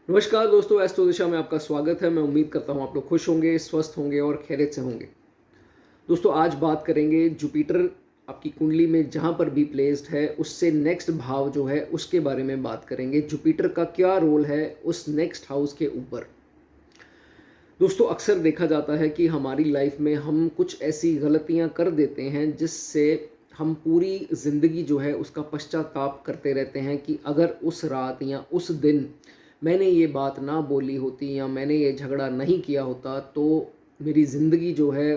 नमस्कार दोस्तों, एस्ट्रो दिशा में आपका स्वागत है। मैं उम्मीद करता हूँ आप लोग खुश होंगे, स्वस्थ होंगे और खैरियत से होंगे। दोस्तों आज बात करेंगे जुपिटर आपकी कुंडली में जहाँ पर भी प्लेस्ड है उससे नेक्स्ट भाव जो है उसके बारे में बात करेंगे। जुपिटर का क्या रोल है उस नेक्स्ट हाउस के ऊपर। दोस्तों अक्सर देखा जाता है कि हमारी लाइफ में हम कुछ ऐसी गलतियाँ कर देते हैं जिससे हम पूरी ज़िंदगी जो है उसका पश्चाताप करते रहते हैं कि अगर उस रात या उस दिन मैंने ये बात ना बोली होती या मैंने ये झगड़ा नहीं किया होता तो मेरी ज़िंदगी जो है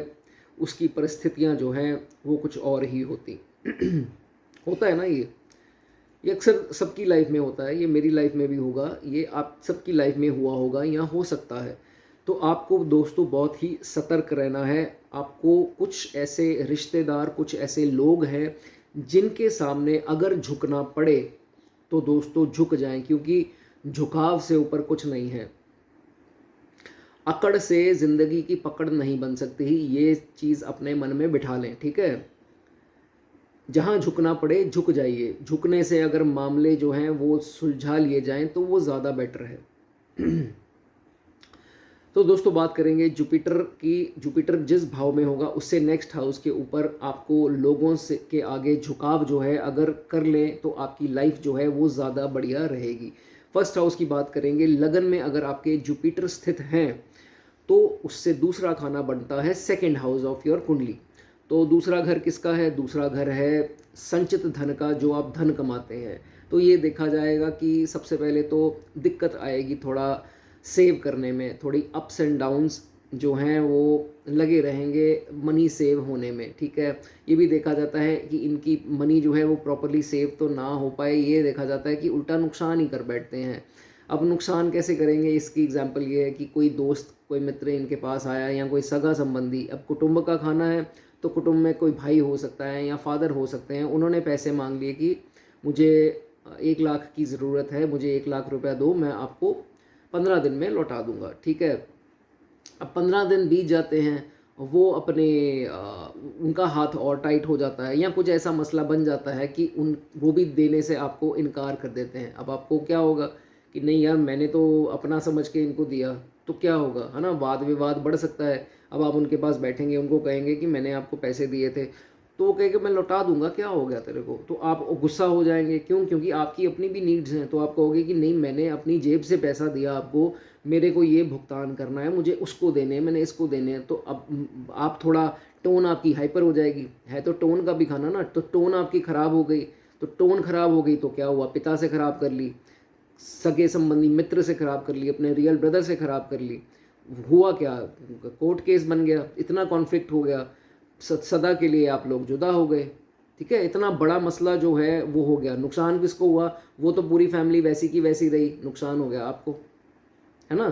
उसकी परिस्थितियाँ जो हैं वो कुछ और ही होती। होता है ना ये अक्सर सबकी लाइफ में होता है, ये मेरी लाइफ में भी होगा, ये आप सबकी लाइफ में हुआ होगा या हो सकता है। तो आपको दोस्तों बहुत ही सतर्क रहना है। आपको कुछ ऐसे रिश्तेदार, कुछ ऐसे लोग हैं जिनके सामने अगर झुकना पड़े तो दोस्तों झुक जाएं, क्योंकि झुकाव से ऊपर कुछ नहीं है। अकड़ से ज़िंदगी की पकड़ नहीं बन सकती, ये चीज़ अपने मन में बिठा लें, ठीक है। जहाँ झुकना पड़े झुक जाइए। झुकने से अगर मामले जो हैं वो सुलझा लिए जाएं तो वो ज़्यादा बेटर है। तो दोस्तों बात करेंगे जुपिटर की। जुपिटर जिस भाव में होगा उससे नेक्स्ट हाउस के ऊपर आपको लोगों से के आगे झुकाव जो है अगर कर लें तो आपकी लाइफ जो है वो ज़्यादा बढ़िया रहेगी। फर्स्ट हाउस की बात करेंगे। लगन में अगर आपके जुपिटर स्थित हैं तो उससे दूसरा खाना बनता है सेकेंड हाउस ऑफ योर कुंडली। तो दूसरा घर किसका है? दूसरा घर है संचित धन का, जो आप धन कमाते हैं। तो ये देखा जाएगा कि सबसे पहले तो दिक्कत आएगी थोड़ा सेव करने में, थोड़ी अप्स एंड डाउन्स जो हैं वो लगे रहेंगे मनी सेव होने में, ठीक है। ये भी देखा जाता है कि इनकी मनी जो है वो प्रॉपरली सेव तो ना हो पाए, ये देखा जाता है कि उल्टा नुकसान ही कर बैठते हैं। अब नुकसान कैसे करेंगे, इसकी एग्जांपल ये है कि कोई दोस्त, कोई मित्र इनके पास आया या कोई सगा संबंधी। अब कुटुंब का खाना है तो कुटुंब में कोई भाई हो सकता है या फादर हो सकते हैं, उन्होंने पैसे मांग लिए कि मुझे 1 लाख की ज़रूरत है, मुझे 1 लाख रुपया दो, मैं आपको 15 दिन में लौटा दूंगा, ठीक है। अब 15 दिन बीत जाते हैं, वो अपने उनका हाथ और टाइट हो जाता है या कुछ ऐसा मसला बन जाता है कि वो भी देने से आपको इनकार कर देते हैं। अब आपको क्या होगा कि नहीं यार, मैंने तो अपना समझ के इनको दिया, तो क्या होगा, है ना, वाद विवाद बढ़ सकता है। अब आप उनके पास बैठेंगे, उनको कहेंगे कि मैंने आपको पैसे दिए थे, तो वो कहेंगे मैं लौटा दूंगा, क्या हो गया तेरे को। तो आप गुस्सा हो जाएंगे, क्यों? क्योंकि आपकी अपनी भी नीड्स हैं। तो आप कहोगे कि नहीं, मैंने अपनी जेब से पैसा दिया आपको, मेरे को ये भुगतान करना है, मुझे उसको देने हैं, मैंने इसको देने हैं। तो अब आप थोड़ा, टोन आपकी हाइपर हो जाएगी, है तो टोन का भी खाना ना, तो टोन आपकी ख़राब हो गई। तो टोन ख़राब हो गई तो क्या हुआ, पिता से ख़राब कर ली, सगे संबंधी मित्र से ख़राब कर ली, अपने रियल ब्रदर से ख़राब कर ली। हुआ क्या, कोर्ट केस बन गया, इतना कॉन्फ्लिक्ट हो गया, सदा के लिए आप लोग जुदा हो गए, ठीक है। इतना बड़ा मसला जो है वो हो गया। नुकसान किसको हुआ? वो तो पूरी फैमिली वैसी की वैसी रही, नुकसान हो गया आपको, है ना।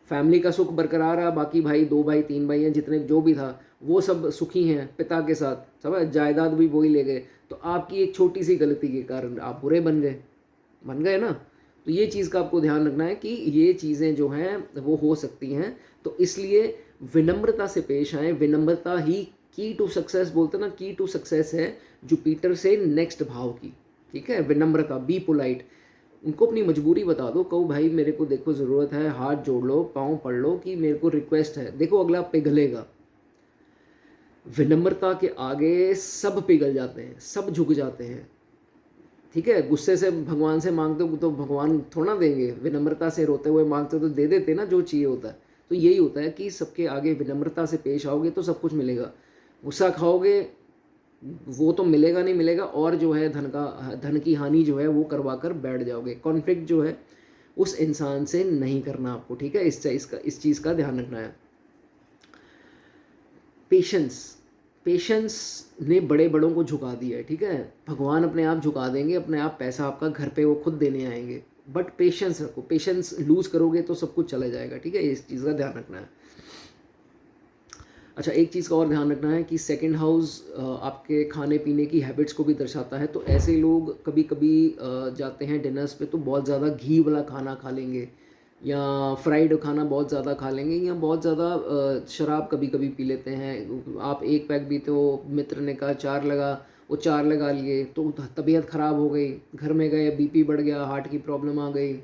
फैमिली का सुख बरकरार रहा, बाकी भाई, 2 भाई 3 भाई हैं, जितने जो भी था वो सब सुखी हैं पिता के साथ, सब जायदाद भी वही ले गए। तो आपकी एक छोटी सी गलती के कारण आप बुरे बन गए ना। तो ये चीज़ का आपको ध्यान रखना है कि ये चीज़ें जो हैं वो हो सकती हैं। तो इसलिए विनम्रता से पेश आएँ। विनम्रता ही की टू सक्सेस, बोलते ना, की टू सक्सेस है जुपिटर से नेक्स्ट भाव की, ठीक है। विनम्रता, बी पोलाइट। उनको अपनी मजबूरी बता दो, कहो भाई मेरे को देखो ज़रूरत है, हाथ जोड़ लो, पाँव पढ़ लो कि मेरे को रिक्वेस्ट है। देखो अगला पिघलेगा। विनम्रता के आगे सब पिघल जाते हैं, सब झुक जाते हैं, ठीक है। गुस्से से भगवान से मांगते हो तो भगवान थोड़ा देंगे, विनम्रता से रोते हुए मांगते हो तो दे देते ना जो चाहिए होता है। तो यही होता है कि सबके आगे विनम्रता से पेश आओगे तो सब कुछ मिलेगा। गुस्सा खाओगे वो तो मिलेगा नहीं मिलेगा, और जो है धन की हानि जो है वो करवा कर बैठ जाओगे। कॉन्फ्लिक्ट जो है उस इंसान से नहीं करना आपको, ठीक है। इस चीज़ का ध्यान रखना है। पेशेंस, पेशेंस ने बड़े बड़ों को झुका दिया है, ठीक है। भगवान अपने आप झुका देंगे, अपने आप पैसा आपका घर पे वो खुद देने आएंगे, बट पेशेंस रखो। पेशेंस लूज करोगे तो सब कुछ चला जाएगा, ठीक है। इस चीज़ का ध्यान रखना है। अच्छा, एक चीज़ का और ध्यान रखना है कि सेकंड हाउस आपके खाने पीने की हैबिट्स को भी दर्शाता है। तो ऐसे लोग कभी कभी जाते हैं डिनर्स पे तो बहुत ज़्यादा घी वाला खाना खा लेंगे, या फ्राइड खाना बहुत ज़्यादा खा लेंगे, या बहुत ज़्यादा शराब कभी कभी पी लेते हैं। आप एक पैक भी, तो मित्र ने कहा 4 लगा, वो 4 लगा लिए तो तबीयत ख़राब हो गई, घर में गए बीपी बढ़ गया, हार्ट की प्रॉब्लम आ गई,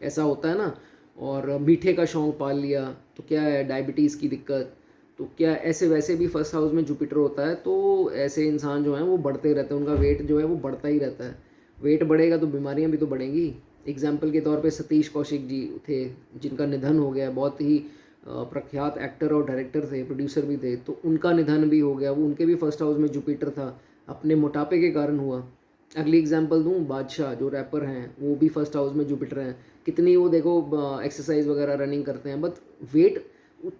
ऐसा होता है ना। और मीठे का शौक़ पाल लिया तो क्या है, डायबिटीज़ की दिक्कत, तो क्या ऐसे वैसे भी फर्स्ट हाउस में जुपिटर होता है तो ऐसे इंसान जो हैं वो बढ़ते रहते हैं, उनका वेट जो है वो बढ़ता ही रहता है। वेट बढ़ेगा तो बीमारियां भी तो बढ़ेंगी। एग्जाम्पल के तौर पे सतीश कौशिक जी थे जिनका निधन हो गया, बहुत ही प्रख्यात एक्टर और डायरेक्टर थे, प्रोड्यूसर भी थे, तो उनका निधन भी हो गया। वो उनके भी फर्स्ट हाउस में जुपिटर था, अपने मोटापे के कारण हुआ। अगली एग्जांपल दूं, बादशाह जो रैपर हैं वो भी फर्स्ट हाउस में जुपिटर हैं। कितनी वो देखो एक्सरसाइज वगैरह रनिंग करते हैं, बट वेट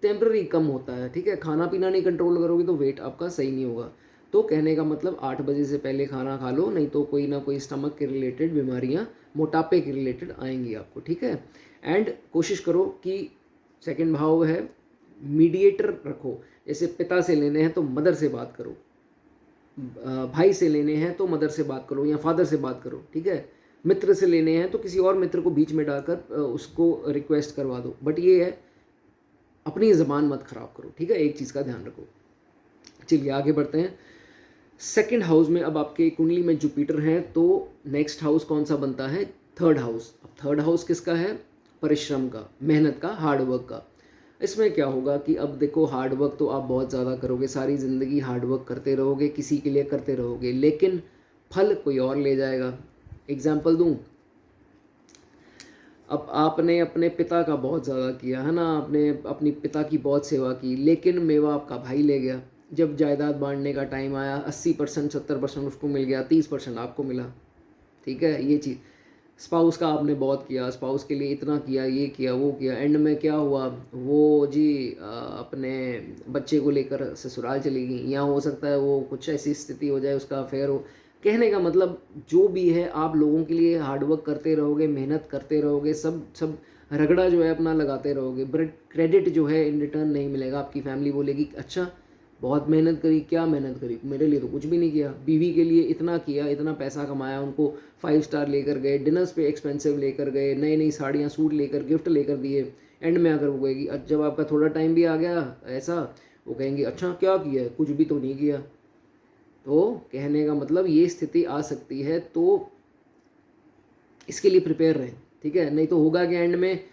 टेम्पररी कम होता है, ठीक है। खाना पीना नहीं कंट्रोल करोगे तो वेट आपका सही नहीं होगा। तो कहने का मतलब 8 बजे से पहले खाना खा लो, नहीं तो कोई ना कोई स्टमक के रिलेटेड बीमारियां, मोटापे के रिलेटेड आएंगी आपको, ठीक है। एंड कोशिश करो कि सेकंड भाव है, मीडिएटर रखो। जैसे पिता से लेने हैं तो मदर से बात करो, भाई से लेने हैं तो मदर से बात करो या फादर से बात करो, ठीक है। मित्र से लेने हैं तो किसी और मित्र को बीच में डालकर उसको रिक्वेस्ट करवा दो, बट ये है अपनी ज़बान मत खराब करो, ठीक है। एक चीज़ का ध्यान रखो। चलिए आगे बढ़ते हैं। सेकंड हाउस में अब आपके कुंडली में जुपिटर हैं तो नेक्स्ट हाउस कौन सा बनता है, थर्ड हाउस। अब थर्ड हाउस किसका है, परिश्रम का, मेहनत का, हार्डवर्क का। इसमें क्या होगा कि अब देखो हार्डवर्क तो आप बहुत ज़्यादा करोगे, सारी ज़िंदगी हार्डवर्क करते रहोगे, किसी के लिए करते रहोगे, लेकिन फल कोई और ले जाएगा। एग्जाम्पल दूँ, अब आपने अपने पिता का बहुत ज़्यादा किया है ना, आपने अपनी पिता की बहुत सेवा की, लेकिन मेवा आपका भाई ले गया। जब जायदाद बांटने का टाइम आया 80% 70% उसको मिल गया, 30% आपको मिला, ठीक है। ये चीज़ स्पाउस का आपने बहुत किया, स्पाउस के लिए इतना किया, ये किया, वो किया, एंड में क्या हुआ, वो जी अपने बच्चे को लेकर ससुराल चली गई, या हो सकता है वो कुछ ऐसी स्थिति हो जाए उसका अफेयर हो। कहने का मतलब जो भी है, आप लोगों के लिए हार्डवर्क करते रहोगे, मेहनत करते रहोगे, सब सब रगड़ा जो है अपना लगाते रहोगे, बट क्रेडिट जो है इन रिटर्न नहीं मिलेगा। आपकी फैमिली बोलेगी अच्छा बहुत मेहनत करी, क्या मेहनत करी, मेरे लिए तो कुछ भी नहीं किया, बीवी के लिए इतना किया, इतना पैसा कमाया, उनको 5 स्टार लेकर गए, डिनर्स पे एक्सपेंसिव लेकर गए, नई नई साड़ियाँ सूट लेकर गिफ्ट लेकर दिए, एंड में आकर वो कहेगी जब आपका थोड़ा टाइम भी आ गया ऐसा, वो कहेंगे अच्छा क्या किया है, कुछ भी तो नहीं किया। तो कहने का मतलब ये स्थिति आ सकती है, तो इसके लिए प्रिपेयर रहें, ठीक है। नहीं तो होगा कि एंड में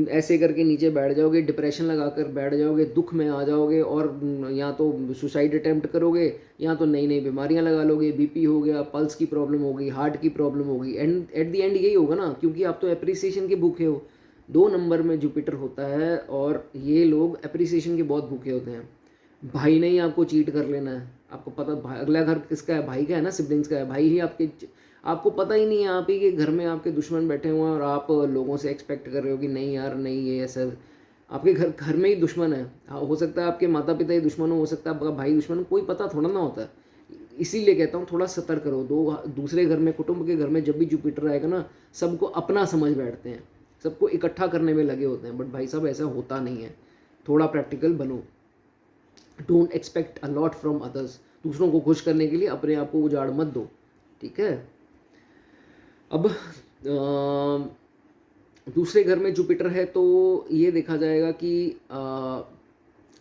ऐसे करके नीचे बैठ जाओगे, डिप्रेशन लगाकर बैठ जाओगे, दुख में आ जाओगे, और या तो सुसाइड अटेम्प्ट करोगे, या तो नई नई बीमारियां लगा लोगे, बीपी हो गया, पल्स की प्रॉब्लम होगी, हार्ट की प्रॉब्लम होगी, एंड एट द एंड यही होगा ना, क्योंकि आप तो अप्रिसिएशन के भूखे हो। 2 नंबर में जुपिटर होता है और ये लोग अप्रिसिएशन के बहुत भूखे होते हैं। भाई ने ही आपको चीट कर लेना है, आपको पता अगला घर किसका है, भाई का है ना, सिबलिंग्स का है, भाई ही आपके, आपको पता ही नहीं है, आप ही के घर में आपके दुश्मन बैठे हुए हैं और आप लोगों से एक्सपेक्ट कर रहे हो कि नहीं यार नहीं ये ऐसा। आपके घर घर में ही दुश्मन है, हो सकता है आपके माता पिता ही दुश्मन हो सकता है आपका भाई दुश्मन हो, कोई पता थोड़ा ना होता है। इसीलिए कहता हूँ थोड़ा सतर्क करो। दूसरे घर में, कुटुंब के घर में जब भी जुपिटर आएगा ना, सबको अपना समझ बैठते हैं, सबको इकट्ठा करने में लगे होते हैं, बट भाई साहब ऐसा होता नहीं है। थोड़ा प्रैक्टिकल बनो, don't expect a lot from others. दूसरों को खुश करने के लिए अपने आप को उजाड़ मत दो, ठीक है। अब दूसरे घर में जुपिटर है तो ये देखा जाएगा कि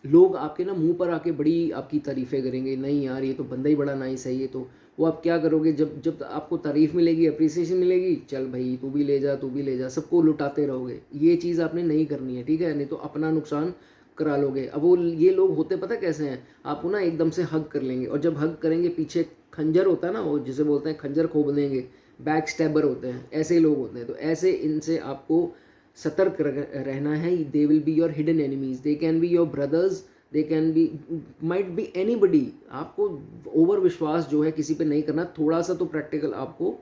लोग आपके ना मुंह पर आके बड़ी आपकी तारीफ़ें करेंगे, नहीं यार ये तो बंदा ही बड़ा नाइस है ये तो। वो आप क्या करोगे, जब जब आपको तारीफ़ मिलेगी, अप्रिसिएशन मिलेगी, चल भाई तू भी ले जा, तू भी ले जा, सबको लुटाते रहोगे। ये चीज़ आपने नहीं करनी है, ठीक है, नहीं तो अपना नुकसान करा लोगे। अब वो ये लोग होते पता कैसे हैं, आपको ना एकदम से हग कर लेंगे, और जब हग करेंगे पीछे खंजर होता है ना, वो जिसे बोलते हैं खंजर खोप देंगे, बैक स्टैबर होते हैं, ऐसे लोग होते हैं। तो ऐसे इनसे आपको सतर्क रहना है। They will be your hidden enemies, they can be your brothers, they can be, might be anybody. आपको ओवर विश्वास जो है किसी पे नहीं करना, थोड़ा सा तो प्रैक्टिकल आपको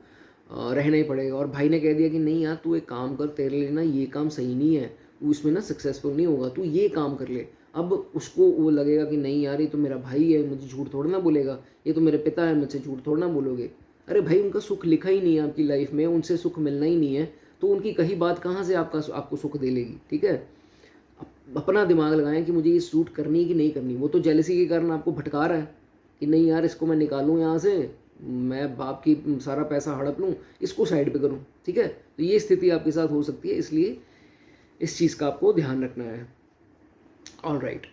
रहना ही पड़ेगा। और भाई ने कह दिया कि नहीं यार तू एक काम कर, तेरे लिए ना ये काम सही नहीं है, तू इसमें ना सक्सेसफुल नहीं होगा, तू ये काम कर ले। अब उसको वो लगेगा कि नहीं यार ये तो मेरा भाई है, मुझे झूठ थोड़ा ना बोलेगा, ये तो मेरे पिता है, मुझसे झूठ थोड़ा ना बोलोगे। अरे भाई उनका सुख लिखा ही नहीं है आपकी लाइफ में, उनसे सुख मिलना ही नहीं है, तो उनकी कही बात कहाँ से आपको सुख दे लेगी, ठीक है। अपना दिमाग लगाएं कि मुझे ये सूट करनी कि नहीं करनी। वो तो जेलसी के कारण आपको भटका रहा है कि नहीं यार इसको मैं निकालूं यहाँ से, मैं बाप की सारा पैसा हड़प लूँ, इसको साइड पे करूँ, ठीक है। तो ये स्थिति आपके साथ हो सकती है, इसलिए इस चीज़ का आपको ध्यान रखना है। ऑलराइट,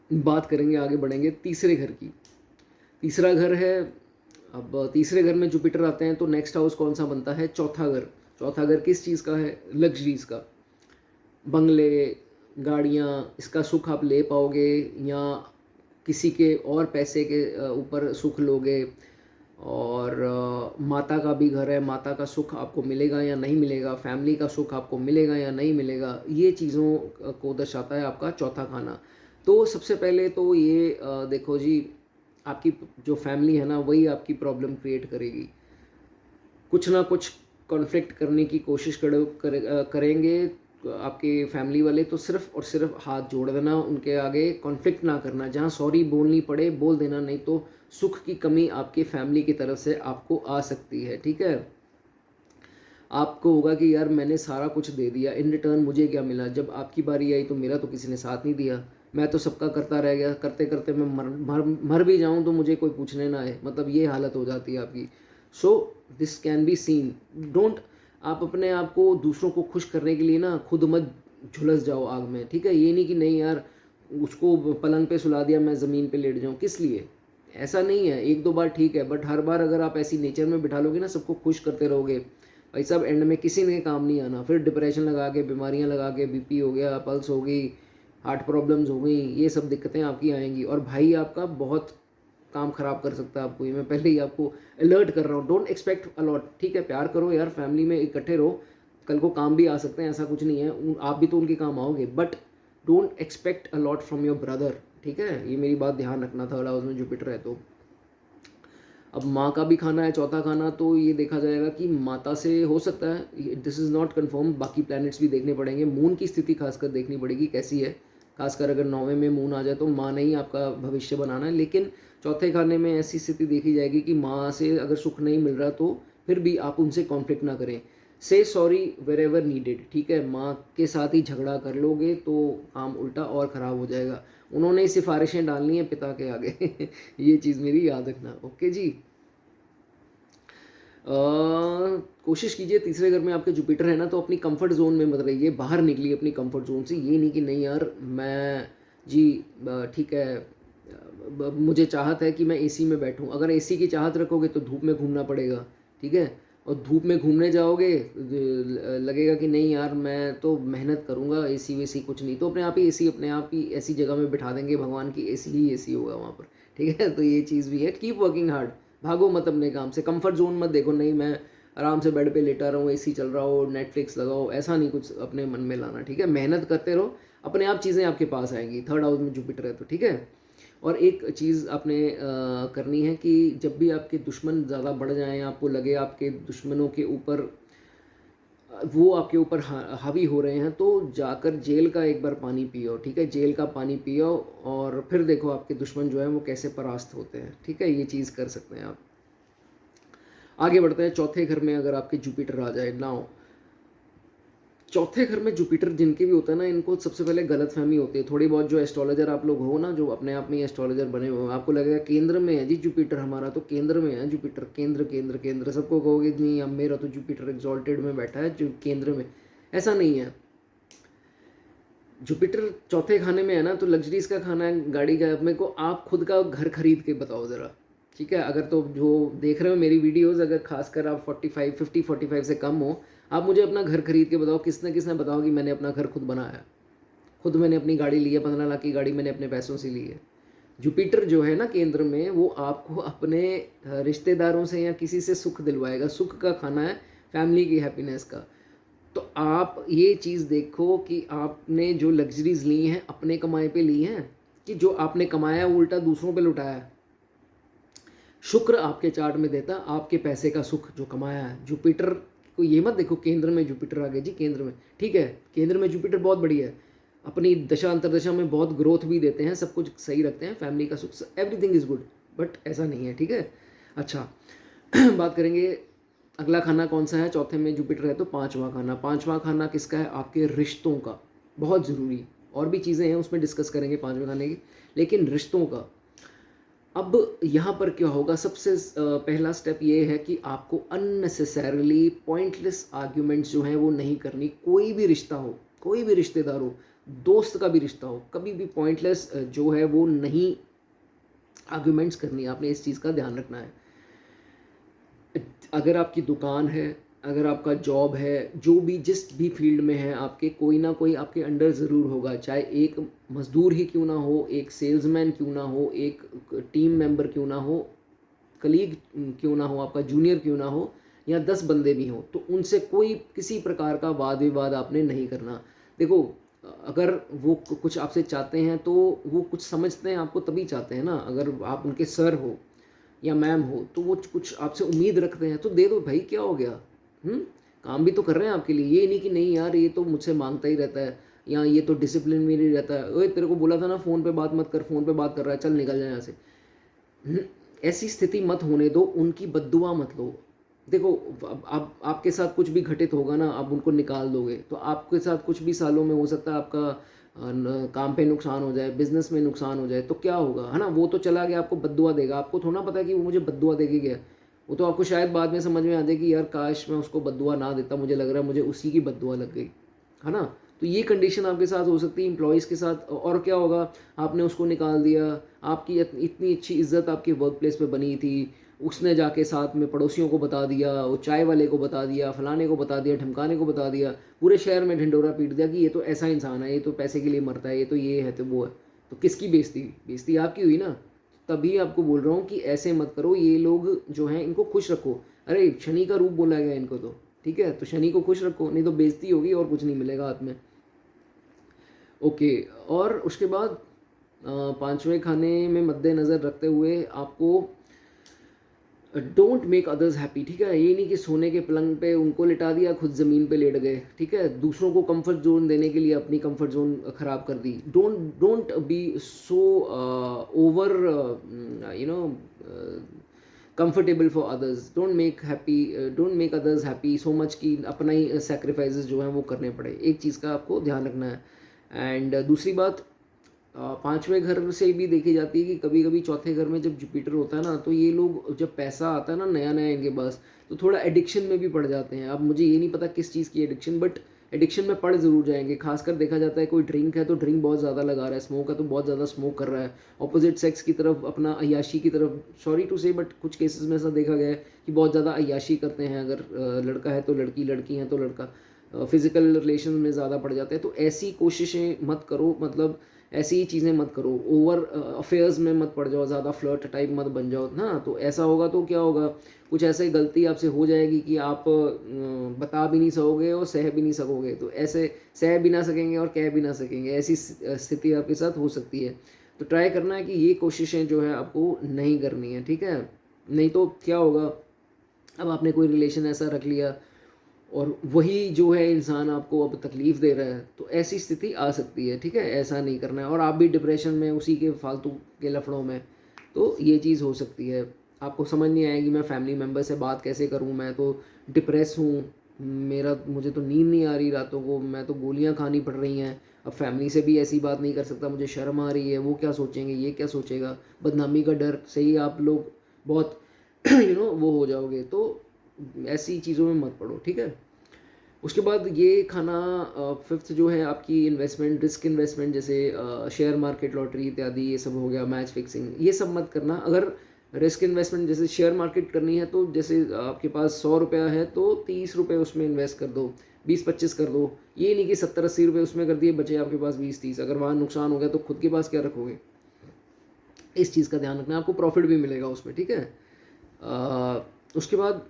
बात करेंगे, आगे बढ़ेंगे तीसरे घर की। तीसरा घर है, अब तीसरे घर में जुपिटर आते हैं तो नेक्स्ट हाउस कौन सा बनता है, चौथा घर। चौथा घर किस चीज़ का है, लग्जरीज का। बंगले, गाड़ियाँ, इसका सुख आप ले पाओगे या किसी के और पैसे के ऊपर सुख लोगे। और माता का भी घर है, माता का सुख आपको मिलेगा या नहीं मिलेगा, फैमिली का सुख आपको मिलेगा या नहीं मिलेगा, ये चीज़ों को दर्शाता है आपका चौथा खाना। तो सबसे पहले तो ये देखो जी, आपकी जो फैमिली है ना, वही आपकी प्रॉब्लम क्रिएट करेगी। कुछ ना कुछ कॉन्फ्लिक्ट करने की कोशिश करेंगे तो आपके फैमिली वाले, तो सिर्फ़ और सिर्फ़ हाथ जोड़ देना, उनके आगे कॉन्फ्लिक्ट ना करना। जहाँ सॉरी बोलनी पड़े बोल देना, नहीं तो सुख की कमी आपके फैमिली की तरफ से आपको आ सकती है, ठीक है? आपको होगा कि यार मैंने सारा कुछ दे दिया, इन रिटर्न मुझे क्या मिला? जब आपकी बारी आई तो मेरा तो किसी ने साथ नहीं दिया, मैं तो सबका करता रह गया, करते-करते मैं मर भी जाऊँ तो मुझे कोई पूछने ना आए, मतलब ये हालत हो जाती है आपकी। So this can be seen, don't, आप अपने आप को दूसरों को खुश करने के लिए ना खुद मत झुलस जाओ आग में, ठीक है? ये नहीं कि नहीं यार उसको पलंग पे सुला दिया, मैं ज़मीन पे लेट जाऊँ, किस लिए? ऐसा नहीं है, 1-2 बार ठीक है, बट हर बार अगर आप ऐसी नेचर में बिठा लोगे ना, सबको खुश करते रहोगे, भाई साहब एंड में किसी ने काम नहीं आना, फिर डिप्रेशन लगा के, बीमारियां लगा के, बीपी हो गया, पल्स हो गई, हार्ट प्रॉब्लम्स हो गई, ये सब दिक्कतें आपकी आएंगी। और भाई आपका बहुत काम खराब कर सकता है आपको, ये मैं पहले ही आपको अलर्ट कर रहा हूँ। डोंट एक्सपेक्ट अलॉट, ठीक है? प्यार करो यार, फैमिली में इकट्ठे रहो, कल को काम भी आ सकते हैं, ऐसा कुछ नहीं है, आप भी तो उनके काम आओगे, but don't expect a lot from your brother, ठीक है? ये मेरी बात ध्यान रखना, थर्ड हाउस में जुपिटर है तो। अब माँ का भी खाना है चौथा खाना, तो ये देखा जाएगा कि माता से हो सकता है, दिस इज़ नॉट कन्फर्म, बाकी प्लैनेट्स भी देखने पड़ेंगे, मून की स्थिति खासकर देखनी पड़ेगी कैसी है, खासकर अगर 9वें में मून आ जाए तो माँ ने ही आपका भविष्य बनाना है। लेकिन चौथे खाने में ऐसी स्थिति देखी जाएगी कि माँ से अगर सुख नहीं मिल रहा तो फिर भी आप उनसे कॉन्फ्लिक्ट ना करें, से सॉरी वेर एवर नीडेड, ठीक है? माँ के साथ ही झगड़ा कर लोगे तो काम उल्टा और ख़राब हो जाएगा, उन्होंने ही सिफारिशें डालनी है पिता के आगे ये चीज़ मेरी याद रखना, ओके जी? कोशिश कीजिए तीसरे घर में आपके जुपिटर है ना, तो अपनी कंफर्ट जोन में मत रहिए, बाहर निकलिए अपनी कंफर्ट जोन से। ये नहीं कि नहीं यार मैं जी ठीक है, मुझे चाहत है कि मैं एसी में बैठूं, अगर एसी की चाहत रखोगे तो धूप में घूमना पड़ेगा, ठीक है? और धूप में घूमने जाओगे लगेगा कि नहीं यार मैं तो मेहनत करूंगा, एसी वेसी कुछ नहीं, तो अपने आप ही एसी अपने आप ही ऐसी जगह में बिठा देंगे भगवान की, एसी ही एसी होगा वहाँ पर, ठीक है? तो ये चीज़ भी है, कीप वर्किंग हार्ड, भागो मत अपने काम से, कंफर्ट जोन मत देखो, नहीं मैं आराम से बेड पे लेटा रहूँ, एसी चल रहा हो, नेटफ्लिक्स लगाओ, ऐसा नहीं कुछ अपने मन में लाना, ठीक है? मेहनत करते रहो, अपने आप चीज़ें आपके पास आएंगी, थर्ड हाउस में जुपिटर है तो, ठीक है? और एक चीज़ आपने करनी है कि जब भी आपके दुश्मन ज़्यादा बढ़ जाएं, आपको लगे आपके दुश्मनों के ऊपर वो आपके ऊपर हावी हो रहे हैं, तो जाकर जेल का एक बार पानी पियो, ठीक है? जेल का पानी पियो और फिर देखो आपके दुश्मन जो है वो कैसे परास्त होते हैं, ठीक है? ये चीज़ कर सकते हैं आप। आगे बढ़ते हैं, चौथे घर में अगर आपके जुपिटर आ जाए नाउ, चौथे घर में जुपिटर जिनके भी होता है ना, इनको सबसे पहले गलतफहमी होती है थोड़ी बहुत। जो एस्ट्रोलॉजर आप लोग हो ना, जो अपने आप में ही एस्ट्रोलॉजर बने हुए हो, आपको लगेगा केंद्र में है जी जुपिटर हमारा, तो केंद्र में है जुपिटर, केंद्र केंद्र केंद्र, सबको कहोगे नहीं अब मेरा तो जुपिटर एग्जॉल्टेड में बैठा है जो केंद्र में, ऐसा नहीं है। जुपिटर चौथे खाने में है ना, तो लग्जरीज का खाना है, गाड़ी का। अपने को आप खुद का घर खरीद के बताओ ज़रा, ठीक है? अगर तो जो देख रहे हो मेरी वीडियोस, अगर खासकर आप 45 से कम हो, आप मुझे अपना घर खरीद के बताओ, किसने किसने बताओ कि मैंने अपना घर खुद बनाया, खुद मैंने अपनी गाड़ी ली है, 15 लाख की गाड़ी मैंने अपने पैसों से ली है। जुपिटर जो है ना केंद्र में, वो आपको अपने रिश्तेदारों से या किसी से सुख दिलवाएगा, सुख का खाना है, फैमिली की हैप्पीनेस का। तो आप ये चीज़ देखो कि आपने जो लग्जरीज ली हैं अपने कमाए पे ली हैं, कि जो आपने कमाया वो उल्टा दूसरों पे लुटाया है। शुक्र आपके चार्ट में देता आपके पैसे का सुख जो कमाया है। जुपिटर को ये मत देखो केंद्र में जुपिटर आ गया जी, केंद्र में ठीक है, केंद्र में जुपिटर बहुत बढ़िया है, अपनी दशा अंतरदशा में बहुत ग्रोथ भी देते हैं, सब कुछ सही रखते हैं, फैमिली का सुख, एवरीथिंग इज गुड, बट ऐसा नहीं है, ठीक है? अच्छा बात करेंगे अगला खाना कौन सा है, चौथे में जुपिटर है तो पांचवा खाना। पांचवा खाना किसका है? आपके रिश्तों का, बहुत ज़रूरी। और भी चीज़ें हैं उसमें डिस्कस करेंगे पांचवें खाने की, लेकिन रिश्तों का। अब यहाँ पर क्या होगा, सबसे पहला स्टेप ये है कि आपको अननेसेसरली पॉइंटलेस आर्ग्यूमेंट्स जो हैं वो नहीं करनी। कोई भी रिश्ता हो, कोई भी रिश्तेदार हो, दोस्त का भी रिश्ता हो, कभी भी पॉइंटलेस जो है वो नहीं आर्ग्यूमेंट्स करनी है, आपने इस चीज़ का ध्यान रखना है। अगर आपकी दुकान है अगर आपका जॉब है, जो भी जिस भी फील्ड में है आपके, कोई ना कोई आपके अंडर ज़रूर होगा, चाहे एक मज़दूर ही क्यों ना हो, एक सेल्समैन क्यों ना हो, एक टीम मेंबर क्यों ना हो, कलीग क्यों ना हो, आपका जूनियर क्यों ना हो, या 10 बंदे भी हों, तो उनसे कोई किसी प्रकार का वाद विवाद आपने नहीं करना। देखो, अगर वो कुछ आपसे चाहते हैं तो वो कुछ समझते हैं आपको तभी चाहते हैं ना। अगर आप उनके सर हो या मैम हो तो वो कुछ आपसे उम्मीद रखते हैं तो दे दो भाई, क्या हो गया। हम्म काम भी तो कर रहे हैं आपके लिए, ये नहीं कि नहीं यार ये तो मुझसे मांगता ही रहता है, या ये तो डिसिप्लिन में नहीं रहता है, ओए तेरे को बोला था ना फ़ोन पे बात मत कर, फ़ोन पे बात कर रहा है, चल निकल जाए यहाँ से। हम्म, ऐसी स्थिति मत होने दो, उनकी बद्दुआ मत लो। देखो, अब आपके साथ कुछ भी घटित होगा ना, आप उनको निकाल दोगे तो आपके साथ कुछ भी सालों में हो सकता है आपका काम पे नुकसान हो जाए, बिजनेस में नुकसान हो जाए, तो क्या होगा, है ना। वो तो चला गया, आपको बद्दुआ देगा, आपको थोड़ा पता है कि वो मुझे बद्दुआ दे के गया। वो तो आपको शायद बाद में समझ में आ जाए कि यार काश मैं उसको बद्दुआ ना देता, मुझे लग रहा है मुझे उसी की बद्दुआ लग गई, है ना। तो ये कंडीशन आपके साथ हो सकती है एम्प्लॉयज़ के साथ। और क्या होगा, आपने उसको निकाल दिया, आपकी इतनी अच्छी इज्जत आपकी वर्क प्लेस पे बनी थी, उसने जाके साथ में पड़ोसियों को बता दिया, वो चाय वाले को बता दिया, फलाने को बता दिया, ढमकाने को बता दिया, पूरे शहर में ढिंडोरा पीट दिया कि ये तो ऐसा इंसान है, ये तो पैसे के लिए मरता है, ये तो ये है तो वो है। तो किसकी बेइज्जती हुई? बेइज्जती आपकी हुई ना। तभी आपको बोल रहा हूँ कि ऐसे मत करो, ये लोग जो हैं इनको खुश रखो। अरे शनि का रूप बोला गया इनको तो, ठीक है, तो शनि को खुश रखो, नहीं तो बेइज्जती होगी और कुछ नहीं मिलेगा हाथ में। ओके। और उसके बाद पांचवें खाने में मद्देनज़र रखते हुए आपको डोंट मेक अदर्स हैप्पी, ठीक है। ये नहीं कि सोने के पलंग पे उनको लिटा दिया, खुद ज़मीन पे लेट गए, ठीक है। दूसरों को कंफर्ट जोन देने के लिए अपनी कंफर्ट जोन ख़राब कर दी। Don't don't be so over you know comfortable for others. Don't make others happy so much कि अपना ही सेक्रीफाइसेस जो हैं वो करने पड़े। एक चीज़ का आपको ध्यान रखना है। एंड दूसरी बात, पांचवें घर से भी देखी जाती है कि कभी कभी चौथे घर में जब जुपिटर होता है ना, तो ये लोग जब पैसा आता है ना नया नया इनके पास, तो थोड़ा एडिक्शन में भी पड़ जाते हैं। अब मुझे ये नहीं पता किस चीज़ की एडिक्शन, बट एडिक्शन में पड़ जरूर जाएंगे। खासकर देखा जाता है कोई ड्रिंक है तो ड्रिंक बहुत ज़्यादा लगा रहा है, स्मोक है तो बहुत ज़्यादा स्मोक कर रहा है, ऑपोजिट सेक्स की तरफ अपना अय्याशी की तरफ, सॉरी टू से बट कुछ केसेस में ऐसा देखा गया है कि बहुत ज़्यादा अय्याशी करते हैं। अगर लड़का है तो लड़की, लड़की है तो लड़का, फिजिकल रिलेशन में ज़्यादा पड़ जाते हैं। तो ऐसी कोशिशें मत करो, मतलब ऐसी ही चीज़ें मत करो, ओवर अफेयर्स में मत पड़ जाओ, ज़्यादा फ्लर्ट टाइप मत बन जाओ ना। तो ऐसा होगा तो क्या होगा, कुछ ऐसे गलती आपसे हो जाएगी कि आप बता भी नहीं सकोगे और सह भी नहीं सकोगे। तो ऐसे सह भी ना सकेंगे और कह भी ना सकेंगे, ऐसी स्थिति आपके साथ हो सकती है। तो ट्राई करना है कि ये कोशिशें जो है आपको नहीं करनी है, ठीक है। नहीं तो क्या होगा, अब आपने कोई रिलेशन ऐसा रख लिया और वही जो है इंसान आपको अब तकलीफ़ दे रहा है, तो ऐसी स्थिति आ सकती है, ठीक है। ऐसा नहीं करना है और आप भी डिप्रेशन में, उसी के फालतू के लफड़ों में, तो ये चीज़ हो सकती है। आपको समझ नहीं आएगी मैं फैमिली मेम्बर से बात कैसे करूं, मैं तो डिप्रेस हूँ, मुझे तो नींद नहीं आ रही रातों को, मैं तो गोलियां खानी पड़ रही हैं। अब फैमिली से भी ऐसी बात नहीं कर सकता, मुझे शर्म आ रही है, वो क्या सोचेंगे, ये क्या सोचेगा, बदनामी का डर से ही आप लोग बहुत वो हो जाओगे। तो ऐसी चीज़ों में मत पड़ो, ठीक है। उसके बाद ये खाना, फिफ्थ जो है आपकी इन्वेस्टमेंट, रिस्क इन्वेस्टमेंट, जैसे शेयर मार्केट, लॉटरी इत्यादि, ये सब हो गया, मैच फिक्सिंग, ये सब मत करना। अगर रिस्क इन्वेस्टमेंट जैसे शेयर मार्केट करनी है तो जैसे आपके पास 100 रुपया है तो 30 रुपये उसमें इन्वेस्ट कर दो, 20-25 कर दो। ये नहीं कि 70-80 रुपये उसमें कर दिए, बचे आपके पास 20-30। अगर वहाँ नुकसान हो गया तो खुद के पास क्या रखोगे। इस चीज़ का ध्यान रखना, आपको प्रॉफिट भी मिलेगा उसमें, ठीक है। उसके बाद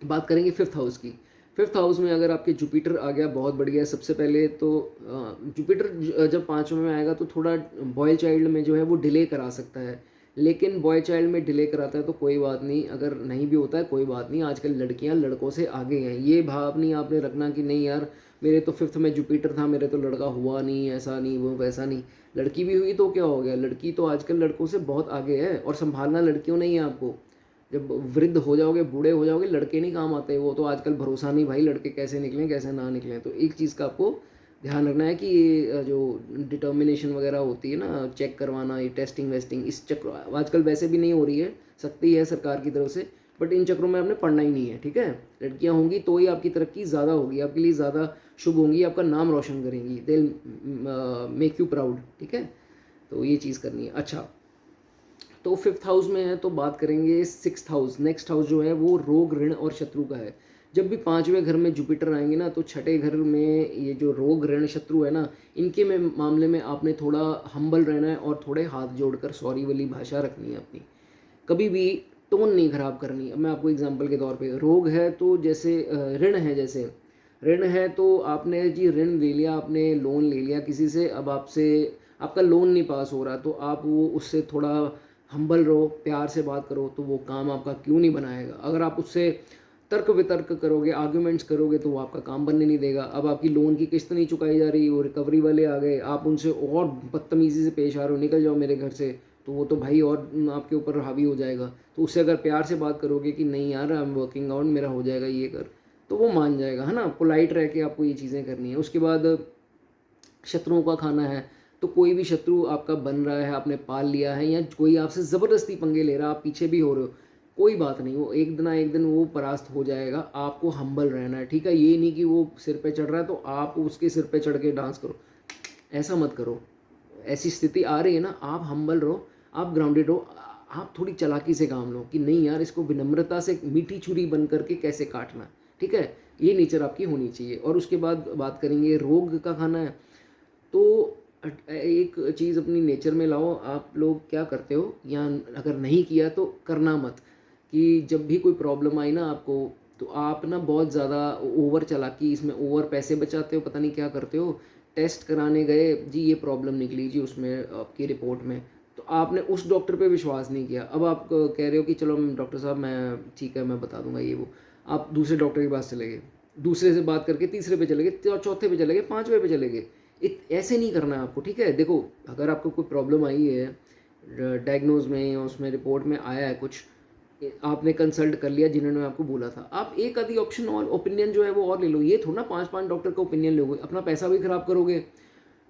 बात करेंगे फिफ्थ हाउस की। फिफ्थ हाउस में अगर आपके जुपिटर आ गया, बहुत बढ़िया। सबसे पहले तो जुपिटर जब पाँचवें में आएगा तो थोड़ा बॉय चाइल्ड में जो है वो डिले करा सकता है, लेकिन बॉय चाइल्ड में डिले कराता है तो कोई बात नहीं, अगर नहीं भी होता है कोई बात नहीं। आजकल लड़कियां लड़कों से आगे हैं, ये भाव नहीं आपने रखना कि नहीं यार मेरे तो फिफ्थ में जुपिटर था, मेरे तो लड़का हुआ नहीं, ऐसा नहीं वो वैसा नहीं। लड़की भी हुई तो क्या हो गया, लड़की तो आजकल लड़कों से बहुत आगे है, और संभालना लड़कियों नहीं है आपको। जब वृद्ध हो जाओगे, बूढ़े हो जाओगे, लड़के नहीं काम आते। वो तो आजकल भरोसा नहीं भाई, लड़के कैसे निकलें कैसे ना निकलें। तो एक चीज़ का आपको ध्यान रखना है कि ये जो डिटर्मिनेशन वगैरह होती है ना, चेक करवाना, ये टेस्टिंग वेस्टिंग, इस चक्र आजकल वैसे भी नहीं हो रही है, सख्ती है सरकार की तरफ से, बट इन चक्रों में आपने पढ़ना ही नहीं है, ठीक है। लड़कियां होंगी तो ही आपकी तरक्की ज़्यादा होगी, आपके लिए ज़्यादा शुभ होंगी, आपका नाम रोशन करेंगी, दे मेक यू प्राउड, ठीक है। तो ये चीज़ करनी है। अच्छा, तो 5th हाउस में है तो बात करेंगे 6th हाउस, नेक्स्ट हाउस जो है वो रोग, ऋण और शत्रु का है। जब भी 5वें घर में जुपिटर आएंगे ना, तो छठे घर में ये जो रोग, ऋण, शत्रु है ना, इनके में मामले में आपने थोड़ा हम्बल रहना है और थोड़े हाथ जोड़कर सॉरी वाली भाषा रखनी है अपनी, कभी भी टोन नहीं खराब करनी। अब मैं आपको एग्जांपल के तौर पे, रोग है तो जैसे ऋण है, जैसे ऋण है तो आपने जी ऋण ले लिया, आपने लोन ले लिया किसी से, अब आपसे आपका लोन नहीं पास हो रहा, तो आप वो उससे थोड़ा हम्बल रहो, प्यार से बात करो, तो वो काम आपका क्यों नहीं बनाएगा। अगर आप उससे तर्क वितर्क करोगे, आर्ग्यूमेंट्स करोगे, तो वो आपका काम बनने नहीं देगा। अब आपकी लोन की किस्त नहीं चुकाई जा रही, वो रिकवरी वाले आ गए, आप उनसे और बदतमीज़ी से पेश आ रहे हो, निकल जाओ मेरे घर से, तो वो तो भाई और आपके ऊपर हावी हो जाएगा। तो उससे अगर प्यार से बात करोगे कि नहीं यार, आई एम वर्किंग आउट, मेरा हो जाएगा, ये कर, तो वो मान जाएगा, है ना। पोलाइट रह के आपको ये चीज़ें करनी है। उसके बाद शत्रुओं का खाना है, तो कोई भी शत्रु आपका बन रहा है, आपने पाल लिया है, या कोई आपसे ज़बरदस्ती पंगे ले रहा है, आप पीछे भी हो रहे हो, कोई बात नहीं, वो एक दिन ना एक दिन वो परास्त हो जाएगा। आपको हम्बल रहना है, ठीक है। ये नहीं कि वो सिर पे चढ़ रहा है तो आप उसके सिर पे चढ़ के डांस करो, ऐसा मत करो। ऐसी स्थिति आ रही है ना, आप हम्बल रहो, आप ग्राउंडेड रहो, आप थोड़ी चालाकी से काम लो कि नहीं यार, इसको विनम्रता से मीठी छुरी बन करके कैसे काटना, ठीक है। ये नेचर आपकी होनी चाहिए। और उसके बाद बात करेंगे रोग का खाना है, तो एक चीज़ अपनी नेचर में लाओ। आप लोग क्या करते हो, या अगर नहीं किया तो करना मत, कि जब भी कोई प्रॉब्लम आई ना आपको, तो आप ना बहुत ज़्यादा ओवर चालाकी, इसमें ओवर पैसे बचाते हो, पता नहीं क्या करते हो। टेस्ट कराने गए जी, ये प्रॉब्लम निकली जी उसमें आपकी रिपोर्ट में, तो आपने उस डॉक्टर पे विश्वास नहीं किया। अब आप कह रहे हो कि चलो डॉक्टर साहब मैं ठीक है, मैं बता दूंगा ये वो, आप दूसरे डॉक्टर के पास चले गए, दूसरे से बात करके तीसरे पे चले गए, चौथे पे चले गए, 5वें पे चले गए। ऐसे नहीं करना है आपको, ठीक है। देखो, अगर आपको कोई प्रॉब्लम आई है, डायग्नोज में या उसमें रिपोर्ट में आया है कुछ, आपने कंसल्ट कर लिया जिन्होंने आपको बोला था, आप एक आधी ऑप्शन और ओपिनियन जो है वो और ले लो। ये थोड़ा ना 5-5 डॉक्टर का ओपिनियन लोगे, अपना पैसा भी खराब करोगे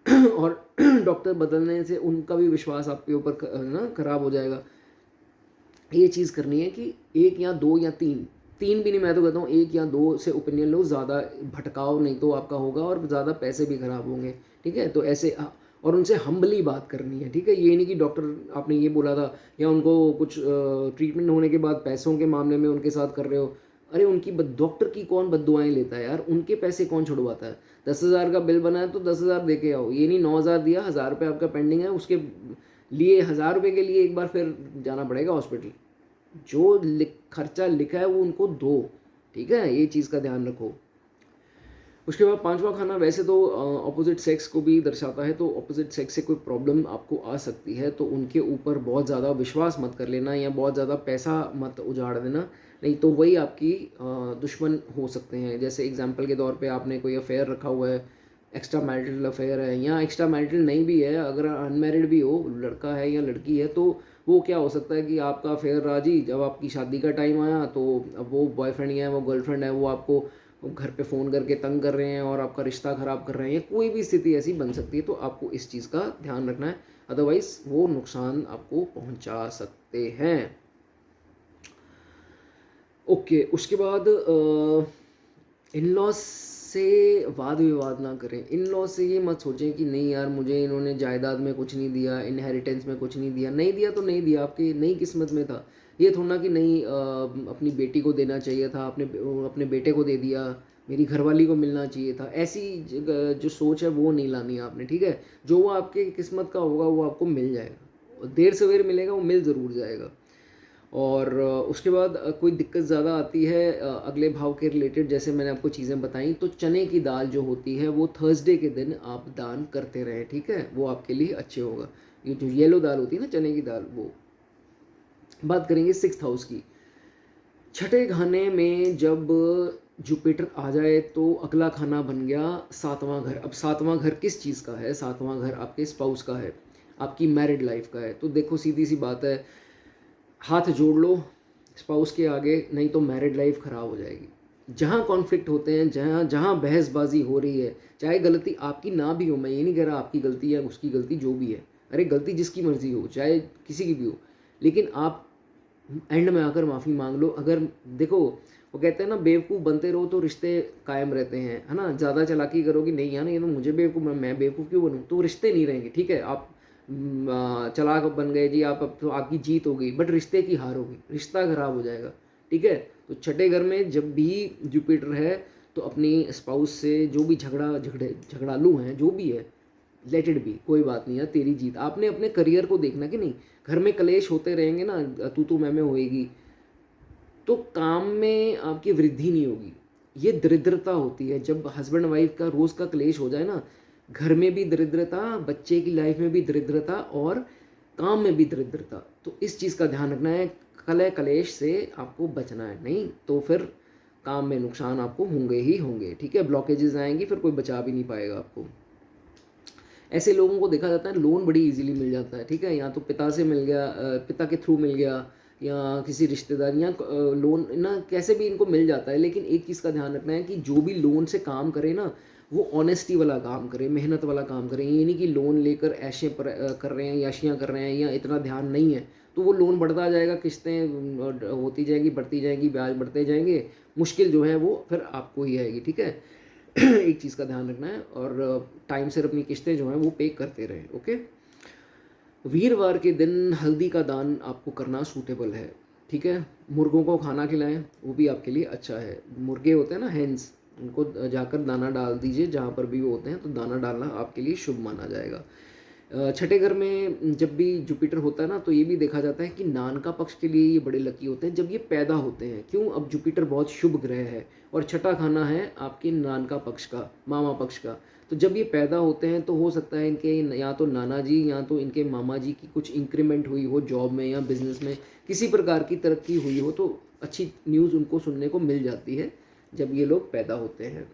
और डॉक्टर बदलने से उनका भी विश्वास आपके ऊपर ना खराब हो जाएगा। ये चीज़ करनी है कि एक या दो या तीन, तीन भी नहीं, मैं तो कहता हूँ एक या दो से ओपिनियन लो, ज़्यादा भटकाव नहीं तो आपका होगा और ज़्यादा पैसे भी खराब होंगे, ठीक है। तो ऐसे और उनसे हम्बली बात करनी है, ठीक है। ये नहीं कि डॉक्टर आपने ये बोला था, या उनको कुछ ट्रीटमेंट होने के बाद पैसों के मामले में उनके साथ कर रहे हो। अरे उनकी डॉक्टर की कौन बद्दुआएं लेता है यार, उनके पैसे कौन छुड़वाता है। 10,000 का बिल बना है तो 10,000 दे के आओ, ये नहीं 9,000 दिया, 1,000 रुपये आपका पेंडिंग है, उसके लिए 1,000 रुपये के लिए एक बार फिर जाना पड़ेगा हॉस्पिटल। जो खर्चा लिखा है वो उनको दो, ठीक है। ये चीज़ का ध्यान रखो। उसके बाद 5वां खाना वैसे तो ऑपोजिट सेक्स को भी दर्शाता है, तो ऑपोजिट सेक्स से कोई प्रॉब्लम आपको आ सकती है, तो उनके ऊपर बहुत ज़्यादा विश्वास मत कर लेना, या बहुत ज़्यादा पैसा मत उजाड़ देना, नहीं तो वही आपकी दुश्मन हो सकते हैं। जैसे एग्जांपल के तौर पे आपने कोई अफेयर रखा हुआ है, एक्स्ट्रा मैरिटल अफेयर है, या एक्स्ट्रा मैरिटल नहीं भी है, अगर अनमैरिड भी हो, लड़का है या लड़की है, तो वो क्या हो सकता है कि आपका अफेयर रहा जी, जब आपकी शादी का टाइम आया तो अब वो बॉयफ्रेंड या वो गर्लफ्रेंड है, वो आपको घर पे फ़ोन करके तंग कर रहे हैं और आपका रिश्ता ख़राब कर रहे हैं। कोई भी स्थिति ऐसी बन सकती है, तो आपको इस चीज़ का ध्यान रखना है, अदरवाइज़ वो नुकसान आपको पहुंचा सकते हैं। ओके, उसके बाद इन लॉज से वाद विवाद ना करें। इन लॉज से ये मत सोचें कि नहीं यार, मुझे इन्होंने जायदाद में कुछ नहीं दिया, इनहेरिटेंस में कुछ नहीं दिया, नहीं दिया तो नहीं दिया, आपकी नई किस्मत में था। ये थोड़ा कि नहीं अपनी बेटी को देना चाहिए था, अपने अपने बेटे को दे दिया, मेरी घरवाली को मिलना चाहिए था, ऐसी जो सोच है वो नहीं लानी है आपने, ठीक है। जो वो आपके किस्मत का होगा वो आपको मिल जाएगा, देर सवेर मिलेगा, वो मिल ज़रूर जाएगा। और उसके बाद कोई दिक्कत ज़्यादा आती है अगले भाव के रिलेटेड, जैसे मैंने आपको चीज़ें बताई, तो चने की दाल जो होती है वो थर्सडे के दिन आप दान करते रहें, ठीक है, वो आपके लिए अच्छे होगा। ये जो येलो दाल होती है ना, चने की दाल, वो। बात करेंगे 6th हाउस की। छठे खाने में जब जुपिटर आ जाए तो अगला खाना बन गया 7वां घर। अब 7वां घर किस चीज़ का है, 7वां घर आपके स्पाउस का है, आपकी मैरिड लाइफ का है। तो देखो सीधी सी बात है, हाथ जोड़ लो स्पाउस के आगे, नहीं तो मैरिड लाइफ ख़राब हो जाएगी। जहाँ कॉन्फ्लिक्ट होते हैं, जहाँ जहाँ बहसबाजी हो रही है, चाहे गलती आपकी ना भी हो, मैं ये नहीं कह रहा आपकी गलती है, उसकी गलती, जो भी है, अरे गलती जिसकी मर्जी हो, चाहे किसी की भी हो, लेकिन आप एंड में आकर माफ़ी मांग लो। अगर देखो, वो कहते हैं ना, बेवकूफ़ बनते रहो तो रिश्ते कायम रहते हैं, है ना। ज़्यादा चालाकी करोगी, नहीं यार ये तो मुझे बेवकूफ़, मैं बेवकूफ़ क्यों बनूँ, तो रिश्ते नहीं रहेंगे, ठीक है। आप चालाक बन गए जी आप, अब तो आपकी जीत हो गई, बट रिश्ते की हार होगी, रिश्ता खराब हो जाएगा। ठीक है, तो छठे घर में जब भी जुपिटर है तो अपनी स्पाउस से जो भी झगड़ालू हैं जो भी है, लेट इट बी, कोई बात नहीं है, तेरी जीत। आपने अपने करियर को देखना कि नहीं, घर में कलेश होते रहेंगे ना, तू मैं होएगी, तो काम में आपकी वृद्धि नहीं होगी। ये दरिद्रता होती है जब हस्बैंड वाइफ का रोज का क्लेश हो जाए ना, घर में भी दरिद्रता, बच्चे की लाइफ में भी दरिद्रता और काम में भी दरिद्रता। तो इस चीज़ का ध्यान रखना है, कलह कलेश से आपको बचना है, नहीं तो फिर काम में नुकसान आपको होंगे ही होंगे। ठीक है, ब्लॉकेजेस आएंगी, फिर कोई बचा भी नहीं पाएगा आपको। ऐसे लोगों को देखा जाता है लोन बड़ी इजीली मिल जाता है। ठीक है, या तो पिता से मिल गया, पिता के थ्रू मिल गया, या किसी रिश्तेदार, या लोन ना कैसे भी इनको मिल जाता है। लेकिन एक चीज़ का ध्यान रखना है कि जो भी लोन से काम करे ना, वो ऑनेस्टी वाला काम करे, मेहनत वाला काम करे। ये नहीं कि लोन लेकर ऐशे पर कर रहे हैं, याशियाँ कर रहे हैं, या इतना ध्यान नहीं है तो वो लोन बढ़ता जाएगा, किस्तें होती जाएंगी, बढ़ती जाएंगी, ब्याज बढ़ते जाएंगे, मुश्किल जो है वो फिर आपको ही आएगी। ठीक है, एक चीज़ का ध्यान रखना है, और टाइम से अपनी किस्तें जो हैं वो पे करते रहें। ओके, वीरवार के दिन हल्दी का दान आपको करना सूटेबल है। ठीक है, मुर्गों को खाना खिलाएं, वो भी आपके लिए अच्छा है। मुर्गे होते हैं ना, हेंस, उनको जाकर दाना डाल दीजिए, जहाँ पर भी वो होते हैं, तो दाना डालना आपके लिए शुभ माना जाएगा। छठे घर में जब भी जुपिटर होता है ना, तो ये भी देखा जाता है कि नानका पक्ष के लिए ये बड़े लकी होते हैं जब ये पैदा होते हैं। क्यों? अब जुपिटर बहुत शुभ ग्रह है और छठा खाना है आपके नानका पक्ष का, मामा पक्ष का। तो जब ये पैदा होते हैं तो हो सकता है इनके या तो नाना जी या तो इनके मामा जी की कुछ इंक्रीमेंट हुई हो जॉब में या बिजनेस में, किसी प्रकार की तरक्की हुई हो, तो अच्छी न्यूज़ उनको सुनने को मिल जाती है जब ये लोग पैदा होते हैं।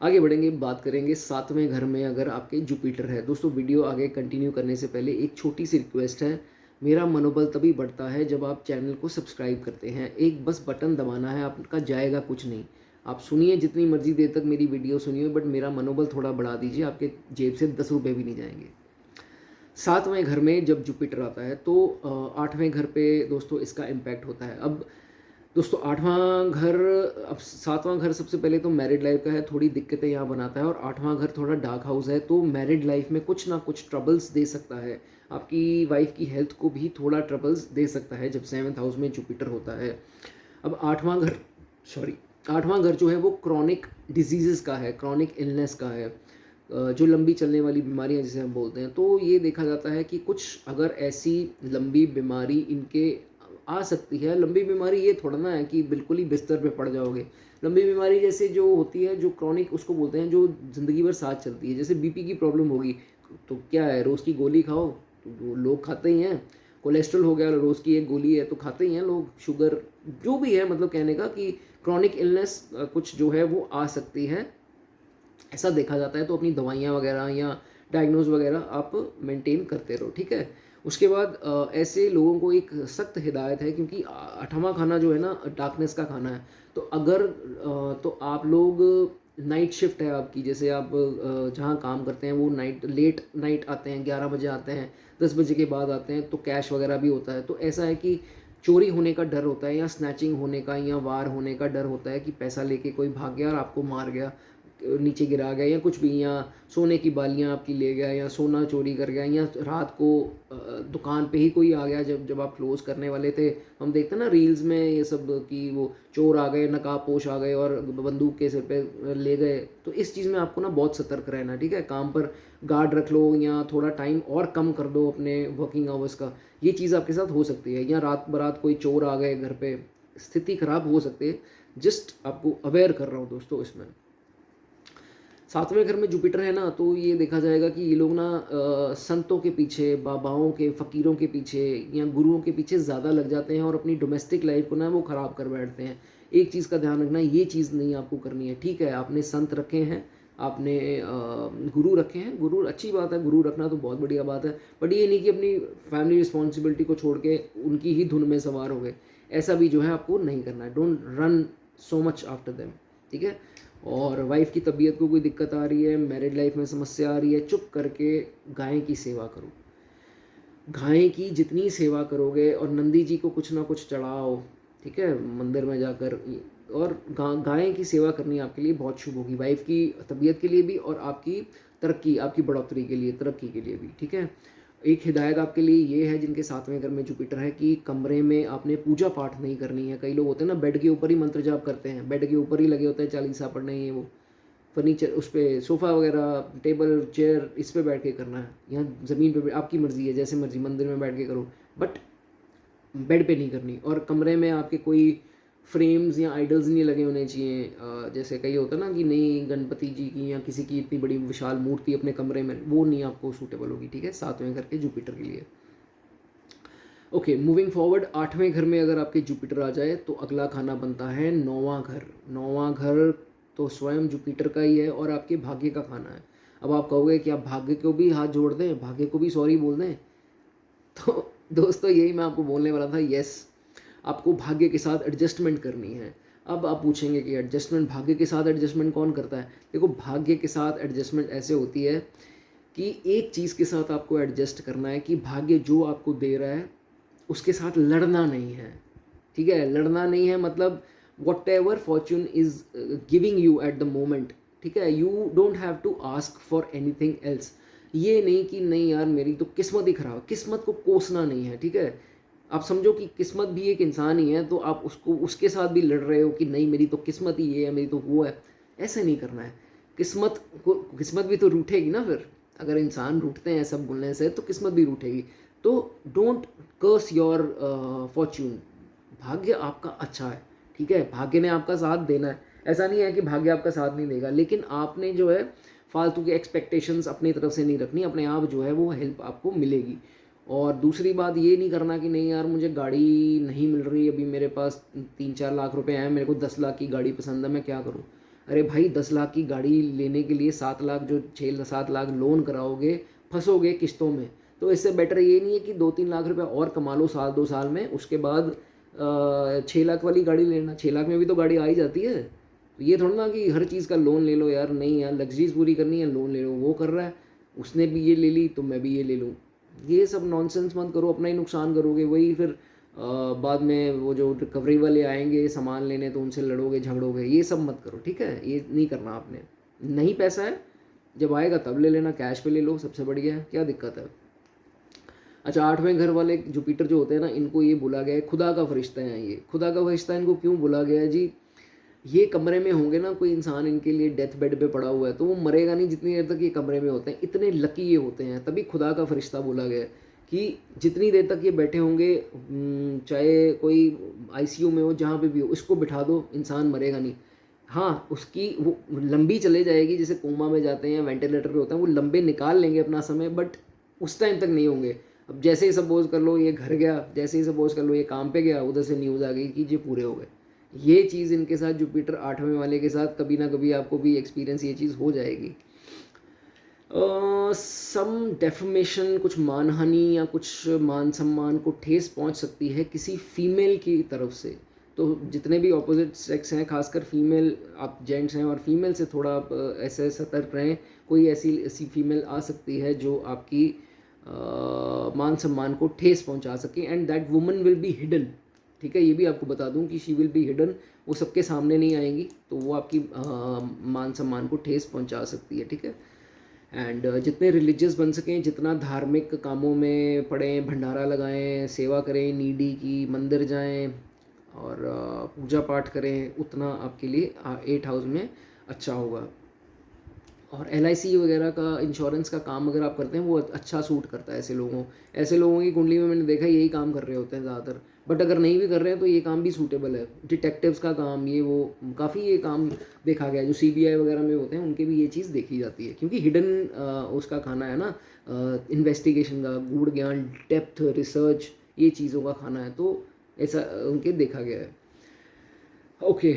आगे बढ़ेंगे, बात करेंगे सातवें घर में अगर आपके जुपिटर है। दोस्तों, वीडियो आगे कंटिन्यू करने से पहले एक छोटी सी रिक्वेस्ट है। मेरा मनोबल तभी बढ़ता है जब आप चैनल को सब्सक्राइब करते हैं। एक बस बटन दबाना है, आपका जाएगा कुछ नहीं। आप सुनिए जितनी मर्जी देर तक मेरी वीडियो सुनिए, बट मेरा मनोबल थोड़ा बढ़ा दीजिए, आपके जेब से 10 रुपये भी नहीं जाएंगे। सातवें घर में जब जुपिटर आता है तो आठवें घर पे दोस्तों इसका इम्पैक्ट होता है। अब दोस्तों आठवां घर, अब सातवां घर सबसे पहले तो मैरिड लाइफ का है, थोड़ी दिक्कतें यहाँ बनाता है, और आठवां घर थोड़ा डार्क हाउस है, तो मैरिड लाइफ में कुछ ना कुछ ट्रबल्स दे सकता है। आपकी वाइफ की हेल्थ को भी थोड़ा ट्रबल्स दे सकता है जब सेवन्थ हाउस में जुपिटर होता है। अब आठवां घर जो है वो क्रॉनिक डिजीज़ का है, क्रॉनिक इलनेस का है, जो लंबी चलने वाली बीमारियां जिसे हम बोलते हैं। तो ये देखा जाता है कि कुछ अगर ऐसी लंबी बीमारी इनके आ सकती है। लंबी बीमारी ये थोड़ा ना है कि बिल्कुल ही बिस्तर पे पड़ जाओगे। लंबी बीमारी जैसे जो होती है, जो क्रॉनिक उसको बोलते हैं, जो ज़िंदगी भर साथ चलती है। जैसे बीपी की प्रॉब्लम होगी तो क्या है, रोज़ की गोली खाओ, तो वो लोग खाते ही हैं। कोलेस्ट्रॉल हो गया, रोज़ की एक गोली है तो खाते ही हैं लोग। शुगर, जो भी है, मतलब कहने का कि क्रॉनिक इलनेस कुछ जो है वो आ सकती है, ऐसा देखा जाता है। तो अपनी दवाइयाँ वगैरह या डायग्नोज वगैरह आप मेंटेन करते रहो। ठीक है, उसके बाद ऐसे लोगों को एक सख्त हिदायत है, क्योंकि आठवां खाना जो है ना डार्कनेस का खाना है। तो अगर तो आप लोग, नाइट शिफ्ट है आपकी, जैसे आप जहाँ काम करते हैं वो लेट नाइट आते हैं, 11 बजे आते हैं, 10 बजे के बाद आते हैं, तो कैश वगैरह भी होता है। तो ऐसा है कि चोरी होने का डर होता है, या स्नैचिंग होने का, या वार होने का डर होता है कि पैसा लेके कोई भाग गया और आपको मार गया, नीचे गिरा गया, या कुछ भी, या सोने की बालियाँ आपकी ले गया, या सोना चोरी कर गया, या रात को दुकान पे ही कोई आ गया जब आप क्लोज करने वाले थे। हम देखते हैं ना रील्स में ये सब कि वो चोर आ गए, नकाबपोश आ गए और बंदूक के सिर पे ले गए। तो इस चीज़ में आपको ना बहुत सतर्क रहना। ठीक है, काम पर गार्ड रख लो, या थोड़ा टाइम और कम कर दो अपने वर्किंग आवर्स का। ये चीज़ आपके साथ हो सकती है, या रात बरात कोई चोर आ गए घर पे, स्थिति खराब हो सकती है। जस्ट आपको अवेयर कर रहा हूँ दोस्तों इसमें। सातवें घर में जुपिटर है ना, तो ये देखा जाएगा कि ये लोग ना संतों के पीछे, बाबाओं के, फ़कीरों के पीछे या गुरुओं के पीछे ज़्यादा लग जाते हैं, और अपनी डोमेस्टिक लाइफ को ना वो ख़राब कर बैठते हैं। एक चीज़ का ध्यान रखना, ये चीज़ नहीं आपको करनी है। ठीक है, आपने संत रखे हैं, आपने गुरु रखे हैं, गुरु अच्छी बात है, गुरु रखना तो बहुत बढ़िया बात है, बट ये नहीं कि अपनी फैमिली रिस्पॉन्सिबिलिटी को छोड़ के उनकी ही धुन में सवार हो गए। ऐसा भी जो है आपको नहीं करना है। Don't run so much after them. ठीक है, और वाइफ की तबीयत को कोई दिक्कत आ रही है, मैरिड लाइफ में समस्या आ रही है, चुप करके गाय की सेवा करो। गाय की जितनी सेवा करोगे, और नंदी जी को कुछ ना कुछ चढ़ाओ। ठीक है, मंदिर में जाकर और गाय की सेवा करनी आपके लिए बहुत शुभ होगी, वाइफ की तबीयत के लिए भी और आपकी तरक्की, आपकी बढ़ोतरी के लिए, तरक्की के लिए भी, ठीक है। एक हिदायत आपके लिए ये है जिनके 7वें घर में जुपिटर है कि कमरे में आपने पूजा पाठ नहीं करनी है। कई लोग होते हैं ना बेड के ऊपर ही मंत्र जाप करते हैं, बेड के ऊपर ही लगे होते हैं चालीसा पढ़ने, ये वो फर्नीचर उस पर सोफ़ा वगैरह टेबल चेयर इस पर बैठ के करना है, यहाँ ज़मीन पे आपकी मर्ज़ी है, जैसे मर्ज़ी मंदिर में बैठ के करो, बट बेड पे नहीं करनी। और कमरे में आपके कोई फ्रेम्स या आइडल्स नहीं लगे होने चाहिए। जैसे कई होता है ना कि नहीं गणपति जी की या किसी की इतनी बड़ी विशाल मूर्ति अपने कमरे में, वो नहीं आपको सूटेबल होगी, ठीक है, 7वें घर के जुपिटर के लिए। ओके, मूविंग फॉरवर्ड, 8वें घर में अगर आपके जुपिटर आ जाए तो अगला खाना बनता है 9वां घर। 9वां घर तो स्वयं जुपिटर का ही है और आपके भाग्य का खाना है। अब आप कहोगे कि आप भाग्य को भी हाथ जोड़ दें, भाग्य को भी सॉरी बोल दें, तो दोस्तों यही मैं आपको बोलने वाला था। यस, आपको भाग्य के साथ एडजस्टमेंट करनी है। अब आप पूछेंगे कि एडजस्टमेंट, भाग्य के साथ एडजस्टमेंट कौन करता है? देखो, भाग्य के साथ एडजस्टमेंट ऐसे होती है कि एक चीज़ के साथ आपको एडजस्ट करना है कि भाग्य जो आपको दे रहा है उसके साथ लड़ना नहीं है, ठीक है। लड़ना नहीं है मतलब whatever fortune is giving you at the moment, ठीक है, you don't have to ask for anything else. ये नहीं कि नहीं यार मेरी तो किस्मत ही खराब, किस्मत को कोसना नहीं है, ठीक है। आप समझो कि किस्मत भी एक इंसान ही है, तो आप उसको उसके साथ भी लड़ रहे हो कि नहीं मेरी तो किस्मत ही ये है, मेरी तो वो है। ऐसे नहीं करना है। किस्मत भी तो रूठेगी ना फिर। अगर इंसान रूठते हैं सब बोलने से तो किस्मत भी रूठेगी। तो डोंट कर्स योर फॉर्च्यून। भाग्य आपका अच्छा है, ठीक है, भाग्य ने आपका साथ देना है। ऐसा नहीं है कि भाग्य आपका साथ नहीं देगा, लेकिन आपने जो है फालतू की एक्सपेक्टेशंस अपनी तरफ से नहीं रखनी, अपने आप जो है वो हेल्प आपको मिलेगी। और दूसरी बात ये नहीं करना कि नहीं यार मुझे गाड़ी नहीं मिल रही, अभी मेरे पास 3-4 लाख रुपए हैं, मेरे को 10 लाख की गाड़ी पसंद है, मैं क्या करूँ? अरे भाई 10 लाख की गाड़ी लेने के लिए 7 लाख जो 6-7 लाख लोन कराओगे, फंसोगे किस्तों में। तो इससे बेटर ये नहीं है कि 2-3 लाख रुपए और कमा लो साल 2 साल में, उसके बाद 6 लाख वाली गाड़ी लेना। 6 लाख में भी तो गाड़ी आ ही जाती है। तो ये थोड़ा ना कि हर चीज़ का लोन ले लो यार, नहीं यार लग्जरीज पूरी करनी है लोन ले लो, वो कर रहा है उसने भी ये ले ली तो मैं भी ये ले लूँ। ये सब नॉनसेंस मत करो, अपना ही नुकसान करोगे। वही फिर बाद में वो जो रिकवरी वाले आएंगे सामान लेने तो उनसे लड़ोगे झगड़ोगे, ये सब मत करो, ठीक है, ये नहीं करना आपने। नहीं पैसा है, जब आएगा तब ले लेना, कैश पे ले लो, सबसे बढ़िया है, क्या दिक्कत है। अच्छा, 8वें घर वाले जुपिटर जो होते हैं ना, इनको ये बोला गया है खुदा का फरिश्ता है। ये खुदा का फरिश्ता इनको क्यों बोला गया है जी? ये कमरे में होंगे ना, कोई इंसान इनके लिए डेथ बेड पे पड़ा हुआ है तो वो मरेगा नहीं जितनी देर तक ये कमरे में होते हैं। इतने लकी ये होते हैं, तभी खुदा का फरिश्ता बोला गया है कि जितनी देर तक ये बैठे होंगे, चाहे कोई आईसीयू में हो, जहाँ पे भी हो, इसको बिठा दो, इंसान मरेगा नहीं। हाँ, उसकी वो लंबी चले जाएगी, जैसे कोमा में जाते हैं, वेंटिलेटर पे होता है, वो लंबे निकाल लेंगे अपना समय, बट उस टाइम तक नहीं होंगे। अब जैसे ही सपोज कर लो ये घर गया, जैसे ही सपोज कर लो ये काम पे गया, उधर से न्यूज़ आ गई कि ये पूरे हो गए। ये चीज़ इनके साथ जुपिटर 8वें वाले के साथ कभी ना कभी आपको भी एक्सपीरियंस ये चीज़ हो जाएगी। सम डेफमेशन, कुछ मानहानि या कुछ मान सम्मान को ठेस पहुंच सकती है किसी फीमेल की तरफ से। तो जितने भी ऑपोजिट सेक्स हैं, खासकर फीमेल, आप जेंट्स हैं और फीमेल से थोड़ा आप ऐसे सतर्क रहें। कोई ऐसी ऐसी फीमेल आ सकती है जो आपकी मान सम्मान को ठेस पहुंचा सके, and that woman will be hidden, ठीक है। ये भी आपको बता दूं कि शी विल बी हिडन, वो सबके सामने नहीं आएंगी, तो वो आपकी मान सम्मान को ठेस पहुंचा सकती है, ठीक है। एंड जितने रिलीजियस बन सकें, जितना धार्मिक कामों में पढ़ें, भंडारा लगाएं, सेवा करें नीडी की, मंदिर जाएं और पूजा पाठ करें, उतना आपके लिए 8 हाउस में अच्छा होगा। और LIC वगैरह का, इंश्योरेंस का काम अगर आप करते हैं, वो अच्छा सूट करता है ऐसे लोगों की कुंडली में मैंने देखा यही काम कर रहे होते हैं ज़्यादातर। बट अगर नहीं भी कर रहे हैं तो ये काम भी सूटेबल है। डिटेक्टिव्स का काम, ये वो काफ़ी ये काम देखा गया है। जो CBI वगैरह में होते हैं उनके भी ये चीज़ देखी जाती है, क्योंकि हिडन उसका खाना है ना, इन्वेस्टिगेशन का, गूढ़ ज्ञान, डेप्थ रिसर्च, ये चीज़ों का खाना है, तो ऐसा उनके देखा गया है। ओके,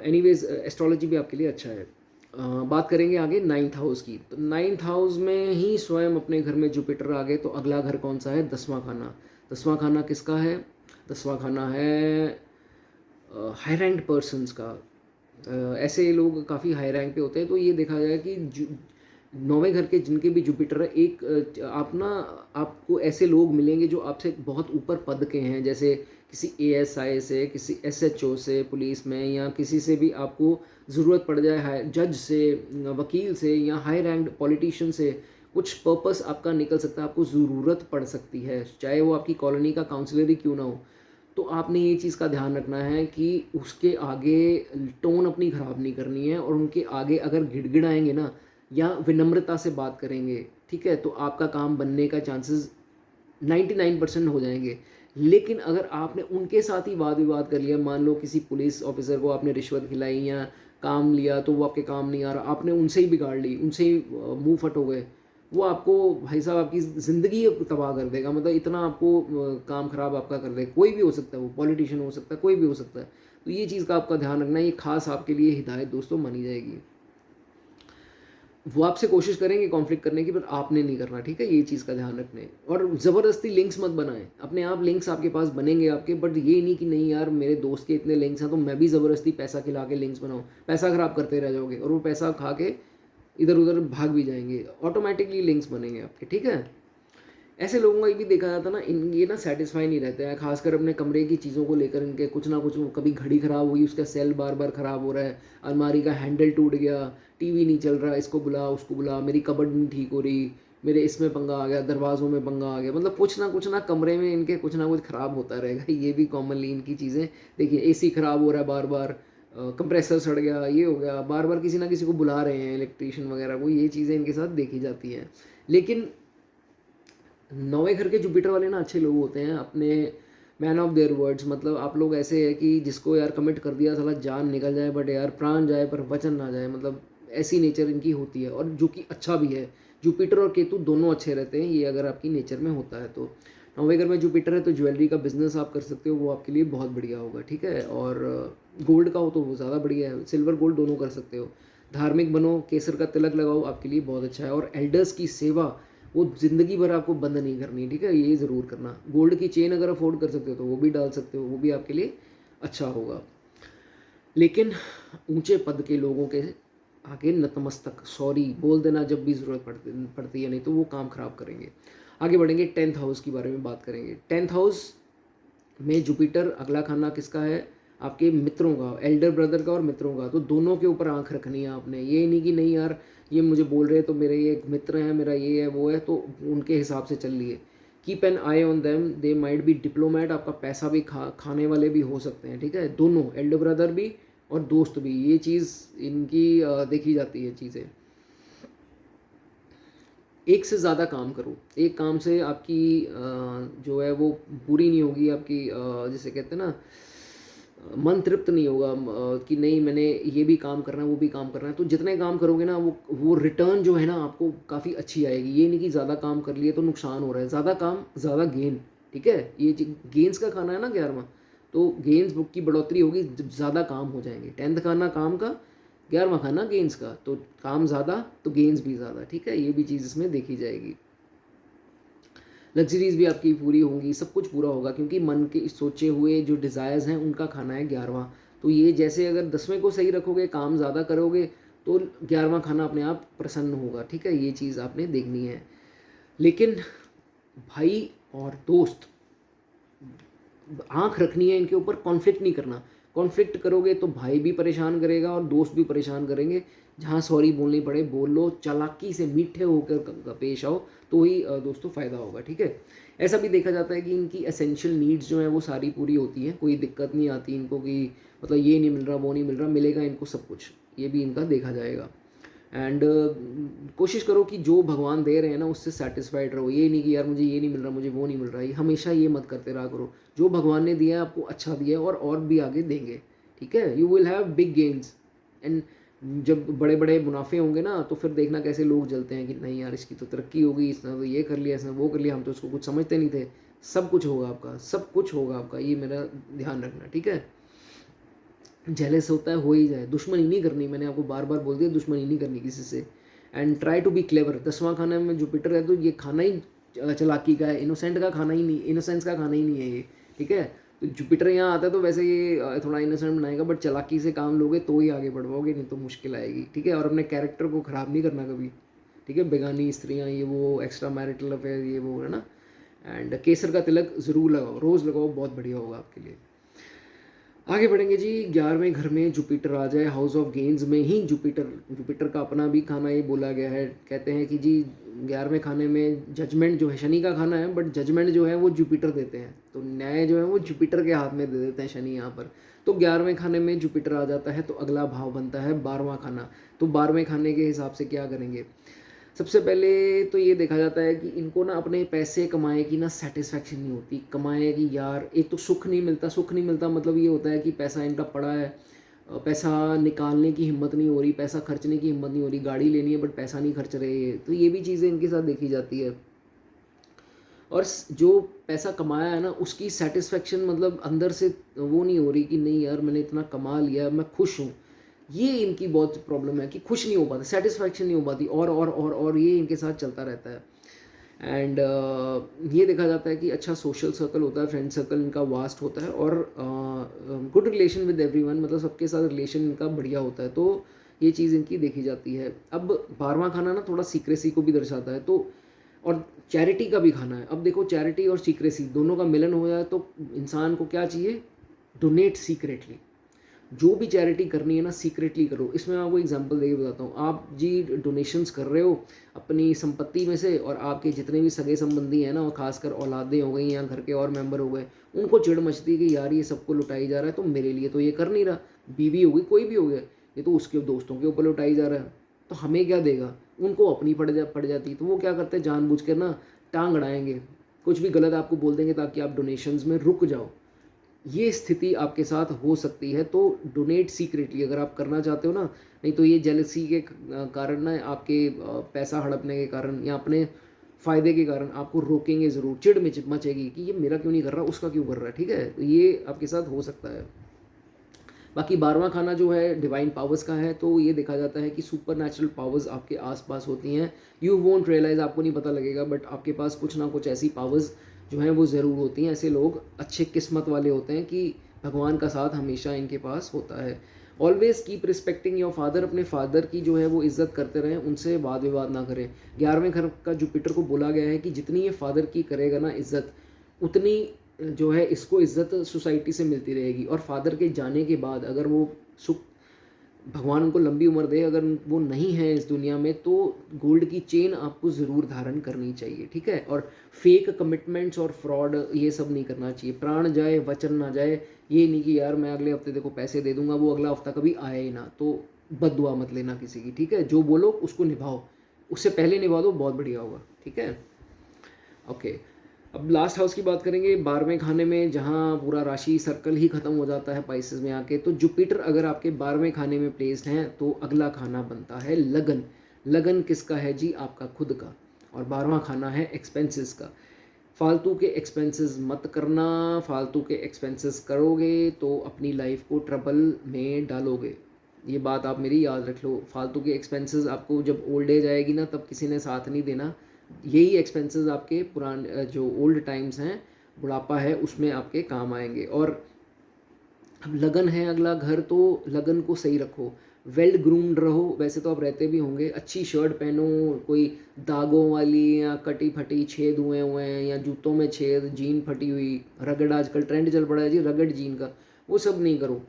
एनीवेज एस्ट्रोलॉजी भी आपके लिए अच्छा है। बात करेंगे आगे 9th हाउस की। तो 9th हाउस में ही स्वयं अपने घर में जुपिटर आ गए, तो अगला घर कौन सा है? 10वां खाना। 10वां खाना किसका है? 10वां खाना है हाई रैंक पर्सनस का। ऐसे लोग काफ़ी हाई रैंक पे होते हैं, तो ये देखा गया कि 9वें घर के जिनके भी जुपिटर है, एक आप ना आपको ऐसे लोग मिलेंगे जो आपसे बहुत ऊपर पद के हैं, जैसे किसी एएसआई से, किसी एसएचओ से पुलिस में, या किसी से भी आपको ज़रूरत पड़ जाए, हाई जज से, वकील से, या हाई रैंक्ड पॉलिटिशियन से कुछ पर्पस आपका निकल सकता है, आपको ज़रूरत पड़ सकती है, चाहे वो आपकी कॉलोनी का काउंसलर ही क्यों ना हो। तो आपने ये चीज़ का ध्यान रखना है कि उसके आगे टोन अपनी ख़राब नहीं करनी है, और उनके आगे अगर गिड़गिड़ाएँगे ना, या विनम्रता से बात करेंगे, ठीक है, तो आपका काम बनने का चांसेस 99% हो जाएंगे। लेकिन अगर आपने उनके साथ ही वाद विवाद कर लिया, मान लो किसी पुलिस ऑफिसर को आपने रिश्वत खिलाई या काम लिया तो वो आपके काम नहीं आ रहा, आपने उनसे ही बिगाड़ ली, उनसे ही मुंह फट हो गए, वो आपको भाई साहब आपकी ज़िंदगी तबाह कर देगा, मतलब इतना आपको काम ख़राब आपका कर देगा। कोई भी हो सकता है, वो पॉलिटिशियन हो सकता है, कोई भी हो सकता है। तो ये चीज़ का आपका ध्यान रखना है, ये खास आपके लिए हिदायत दोस्तों मानी जाएगी। वो आपसे कोशिश करेंगे कॉन्फ्लिक्ट करने की, पर आपने नहीं करना, ठीक है, ये चीज़ का ध्यान रखने। और ज़बरदस्ती लिंक्स मत बनाएं, अपने आप लिंक्स आपके पास बनेंगे आपके, बट ये नहीं कि नहीं यार मेरे दोस्त के इतने लिंक्स हैं तो मैं भी ज़बरदस्ती पैसा खिला के लिंक्स बनाऊं, पैसा ख़राब करते रह जाओगे और वो पैसा खा के इधर उधर भाग भी जाएंगे, ऑटोमेटिकली लिंक्स बनेंगे आपके, ठीक है। ऐसे लोगों का ये भी देखा जाता है ना, इन ये ना सेटिस्फाई नहीं रहते हैं, खासकर अपने कमरे की चीज़ों को लेकर, इनके कुछ ना कुछ, कभी घड़ी ख़राब हुई उसका सेल बार बार ख़राब हो रहा है, अलमारी का हैंडल टूट गया, टीवी नहीं चल रहा, इसको बुला उसको बुला, मेरी कबर्ड नहीं ठीक हो रही, मेरे इसमें पंगा आ गया, दरवाज़ों में पंगा आ गया, मतलब कुछ ना कमरे में इनके कुछ ना कुछ ख़राब होता रहेगा। ये भी कॉमनली इनकी चीज़ें देखिए, एसी ख़राब हो रहा है बार बार, कंप्रेसर सड़ गया, ये हो गया, बार बार किसी ना किसी को बुला रहे हैं इलेक्ट्रीशियन वगैरह को, ये चीज़ें इनके साथ देखी जाती हैं। लेकिन 9वें घर के जुपिटर वाले ना अच्छे लोग होते हैं, अपने मैन ऑफ देयर वर्ड्स, मतलब आप लोग ऐसे है कि जिसको यार कमिट कर दिया साला जान निकल जाए, बट यार प्राण जाए पर वचन ना जाए, मतलब ऐसी नेचर इनकी होती है, और जो कि अच्छा भी है। जुपिटर और केतु दोनों अच्छे रहते हैं, ये अगर आपकी नेचर में होता है तो। 9वें घर में जुपिटर है तो ज्वेलरी का बिजनेस आप कर सकते हो, वो आपके लिए बहुत बढ़िया होगा, ठीक है। और गोल्ड का हो तो वो ज़्यादा बढ़िया है, सिल्वर गोल्ड दोनों कर सकते हो। धार्मिक बनो, केसर का तिलक लगाओ, आपके लिए बहुत अच्छा है। और एल्डर्स की सेवा वो ज़िंदगी भर आपको बंद नहीं करनी, ठीक है, ये ज़रूर करना। गोल्ड की चेन अगर अफोर्ड कर सकते हो तो वो भी डाल सकते हो, वो भी आपके लिए अच्छा होगा। लेकिन ऊंचे पद के लोगों के आगे नतमस्तक सॉरी बोल देना जब भी ज़रूरत पड़ती है, नहीं तो वो काम ख़राब करेंगे। आगे बढ़ेंगे, 10th हाउस की बारे में बात करेंगे। 10th हाउस में जुपिटर, अगला खाना किसका है, आपके मित्रों का, एल्डर ब्रदर का और मित्रों का। तो दोनों के ऊपर आंख रखनी है आपने, ये नहीं कि नहीं यार ये मुझे बोल रहे हैं तो मेरे ये मित्र हैं, मेरा ये है वो है, तो उनके हिसाब से चल लिए। Keep an I on them, they might be diplomat, आपका पैसा भी खाने वाले भी हो सकते हैं, ठीक है, दोनों, एल्डर ब्रदर भी और दोस्त भी, ये चीज़ इनकी देखी जाती है चीज़ें। एक से ज़्यादा काम करो, एक काम से आपकी जो है वो पूरी नहीं होगी आपकी, जिसे कहते हैं ना मन तृप्त नहीं होगा, कि नहीं मैंने ये भी काम करना है वो भी काम करना है। तो जितने काम करोगे ना वो रिटर्न जो है ना आपको काफ़ी अच्छी आएगी। ये नहीं कि ज़्यादा काम कर लिए तो नुकसान हो रहा है, ज़्यादा काम ज़्यादा गेन, ठीक है, ये गेंस का खाना है ना 11वां, तो गेंस बुक की बढ़ोतरी होगी जब ज़्यादा काम हो जाएंगे। 10th खाना काम का, 11वां खाना गेंस का, तो काम ज़्यादा तो गेंस भी ज़्यादा, ठीक है, ये भी चीज़ इसमें देखी जाएगी। लग्जरीज भी आपकी पूरी होंगी, सब कुछ पूरा होगा, क्योंकि मन के सोचे हुए जो डिज़ायर्स हैं उनका खाना है 11वां। तो ये जैसे अगर 10वें को सही रखोगे, काम ज़्यादा करोगे, तो 11वां खाना अपने आप प्रसन्न होगा, ठीक है, ये चीज़ आपने देखनी है। लेकिन भाई और दोस्त, आंख रखनी है इनके ऊपर, कॉन्फ्लिक्ट नहीं करना। कॉन्फ्लिक्ट करोगे तो भाई भी परेशान करेगा और दोस्त भी परेशान करेंगे। जहाँ सॉरी बोलनी पड़े बोल लो, चालाकी से मीठे होकर पेश आओ, तो ही दोस्तों फ़ायदा होगा, ठीक है। ऐसा भी देखा जाता है कि इनकी एसेंशियल नीड्स जो हैं वो सारी पूरी होती हैं, कोई दिक्कत नहीं आती इनको कि मतलब ये नहीं मिल रहा वो नहीं मिल रहा, मिलेगा इनको सब कुछ, ये भी इनका देखा जाएगा। एंड कोशिश करो कि जो भगवान दे रहे हैं ना उससे सेटिस्फाइड रहो। ये नहीं कि यार मुझे ये नहीं मिल रहा, मुझे वो नहीं मिल रहा, ये हमेशा ये मत करते रहा करो। जो भगवान ने दिया है आपको अच्छा दिया है, और भी आगे देंगे, ठीक है। You will have big gains, and जब बड़े बड़े मुनाफे होंगे ना तो फिर देखना कैसे लोग जलते हैं कि नहीं यार इसकी तो तरक्की होगी, इसने तो ये कर लिया, इसने वो कर लिया, हम तो उसको कुछ समझते नहीं थे। सब कुछ होगा आपका, सब कुछ होगा आपका, ये मेरा ध्यान रखना, ठीक है। जेलस होता है, हो ही जाए, दुश्मनी नहीं करनी, मैंने आपको बार बार बोल दिया, दुश्मनी नहीं करनी किसी से। And try to be clever. 10वां खाना में जुपिटर है तो ये खाना ही चालाकी का है, इनोसेंट का खाना ही नहीं, इनोसेंस का खाना ही नहीं है ये, ठीक है। तो जुपिटर यहाँ आता है तो वैसे ये थोड़ा इनोसेंट बनाएगा, बट चालाकी से काम लोगे तो ही आगे बढ़ पाओगे, नहीं तो मुश्किल आएगी, ठीक है। और अपने कैरेक्टर को ख़राब नहीं करना कभी, ठीक है, बेगानी स्त्रियाँ, ये वो, एक्स्ट्रा मैरिटल अफेयर, ये वो, है ना। एंड केसर का तिलक ज़रूर लगाओ, रोज़ लगाओ, बहुत बढ़िया होगा आपके लिए। आगे बढ़ेंगे जी। 11वें घर में जुपिटर आ जाए, हाउस ऑफ गेन्स में ही जुपिटर, जुपिटर का अपना भी खाना ये बोला गया है। कहते हैं कि जी 11वें खाने में जजमेंट जो है, शनि का खाना है, बट जजमेंट जो है वो जुपिटर देते हैं, तो न्याय जो है वो जुपिटर के हाथ में दे देते हैं शनि यहाँ पर। तो 11वें खाने में जुपिटर आ जाता है तो अगला भाव बनता है 12वां खाना। तो 12वें खाने के हिसाब से क्या करेंगे? सबसे पहले तो ये देखा जाता है कि इनको ना अपने पैसे कमाए की ना सेटिस्फेक्शन नहीं होती। कमाए कि यार, एक तो सुख नहीं मिलता, सुख नहीं मिलता मतलब ये होता है कि पैसा इनका पड़ा है, पैसा निकालने की हिम्मत नहीं हो रही, पैसा खर्चने की हिम्मत नहीं हो रही, गाड़ी लेनी है बट पैसा नहीं खर्च रहे हैं, तो ये भी चीज़ें इनके साथ देखी जाती है। और जो पैसा कमाया है ना उसकी सेटिस्फेक्शन मतलब अंदर से वो नहीं हो रही कि नहीं यार मैंने इतना कमा लिया, मैं खुश हूँ। ये इनकी बहुत प्रॉब्लम है कि खुश नहीं हो पाते, सेटिस्फेक्शन नहीं हो पाती, और ये इनके साथ चलता रहता है। एंड ये देखा जाता है कि अच्छा सोशल सर्कल होता है, फ्रेंड सर्कल इनका वास्ट होता है, और गुड रिलेशन विद एवरीवन, मतलब सबके साथ रिलेशन इनका बढ़िया होता है, तो ये चीज़ इनकी देखी जाती है। अब 12वां खाना ना थोड़ा सीक्रेसी को भी दर्शाता है, तो और चैरिटी का भी खाना है। अब देखो, चैरिटी और सीक्रेसी दोनों का मिलन हो जाए तो इंसान को क्या चाहिए? Donate secretly. जो भी चैरिटी करनी है ना सीक्रेटली करो। इसमें मैं आपको एग्जांपल देके बताता हूँ। आप जी डोनेशंस कर रहे हो अपनी संपत्ति में से, और आपके जितने भी सगे संबंधी हैं ना, और खासकर औलादें हो गई या घर के और मेंबर हो गए, उनको चिढ़ मचती है कि यार ये सबको लुटाई जा रहा है, तो मेरे लिए तो ये कर नहीं रहा। बीवी हो गई, कोई भी हो गया, ये तो उसके दोस्तों के ऊपर लुटाई जा रहा है, तो हमें क्या देगा? उनको अपनी पड़ जाती। तो वो क्या करते हैं, जानबूझ कर ना टांग अड़ाएंगे, कुछ भी गलत आपको बोल देंगे ताकि आप डोनेशंस में रुक जाओ। ये स्थिति आपके साथ हो सकती है, तो डोनेट सीक्रेटली अगर आप करना चाहते हो ना। नहीं तो ये जेलसी के कारण ना, आपके पैसा हड़पने के कारण या अपने फ़ायदे के कारण आपको रोकेंगे ज़रूर, चिढ़ मचेगी कि ये मेरा क्यों नहीं कर रहा, उसका क्यों कर रहा है, ठीक है। तो ये आपके साथ हो सकता है। बाकी 12वां खाना जो है डिवाइन पावर्स का है, तो ये देखा जाता है कि सुपर नेचुरल पावर्स आपके आसपास होती हैं। यू वोंट रियलाइज़, आपको नहीं पता लगेगा, बट आपके पास कुछ ना कुछ ऐसी पावर्स जो हैं वो ज़रूर होती हैं। ऐसे लोग अच्छे किस्मत वाले होते हैं कि भगवान का साथ हमेशा इनके पास होता है। Always keep respecting your father, अपने फादर की जो है वो इज़्ज़त करते रहें, उनसे वाद विवाद ना करें। 11वें घर का जुपिटर को बोला गया है कि जितनी ये फादर की करेगा ना इज़्ज़त, उतनी जो है इसको इज़्ज़त सोसाइटी से मिलती रहेगी। और फादर के जाने के बाद अगर वो सुख, भगवान उनको लंबी उम्र दे, अगर वो नहीं है इस दुनिया में, तो गोल्ड की चेन आपको ज़रूर धारण करनी चाहिए, ठीक है। और फेक कमिटमेंट्स और फ्रॉड ये सब नहीं करना चाहिए। प्राण जाए वचन ना जाए, ये नहीं कि यार मैं अगले हफ्ते देखो पैसे दे दूंगा, वो अगला हफ्ता कभी आया ही ना, तो बद्दुआ मत लेना किसी की, ठीक है। जो बोलो उसको निभाओ, उससे पहले निभा दो, बहुत बढ़िया होगा, ठीक है। ओके, अब लास्ट हाउस की बात करेंगे। 12वें खाने में जहाँ पूरा राशि सर्कल ही खत्म हो जाता है पाइसेस में आके, तो जुपिटर अगर आपके 12वें खाने में प्लेस्ड हैं तो अगला खाना बनता है लगन। लगन किसका है जी? आपका खुद का। और 12वां खाना है एक्सपेंसेस का। फालतू के एक्सपेंसेस मत करना, फालतू के एक्सपेंसेस करोगे तो अपनी लाइफ को ट्रबल में डालोगे। ये बात आप मेरी याद रख लो। फालतू के एक्सपेंसेस आपको जब ओल्ड एज आएगी ना, तब किसी ने साथ नहीं देना। यही एक्सपेंसेस आपके पुराने जो ओल्ड टाइम्स हैं, बुढ़ापा है, उसमें आपके काम आएंगे। और अब लगन है अगला घर, तो लगन को सही रखो, वेल ग्रूम्ड रहो। वैसे तो आप रहते भी होंगे, अच्छी शर्ट पहनो, कोई दागों वाली या कटी फटी छेद हुए हुए हैं, या जूतों में छेद, जीन फटी हुई, रगड़, आजकल ट्रेंड चल पड़ा है जी रगड़ जीन का, वो सब नहीं करो।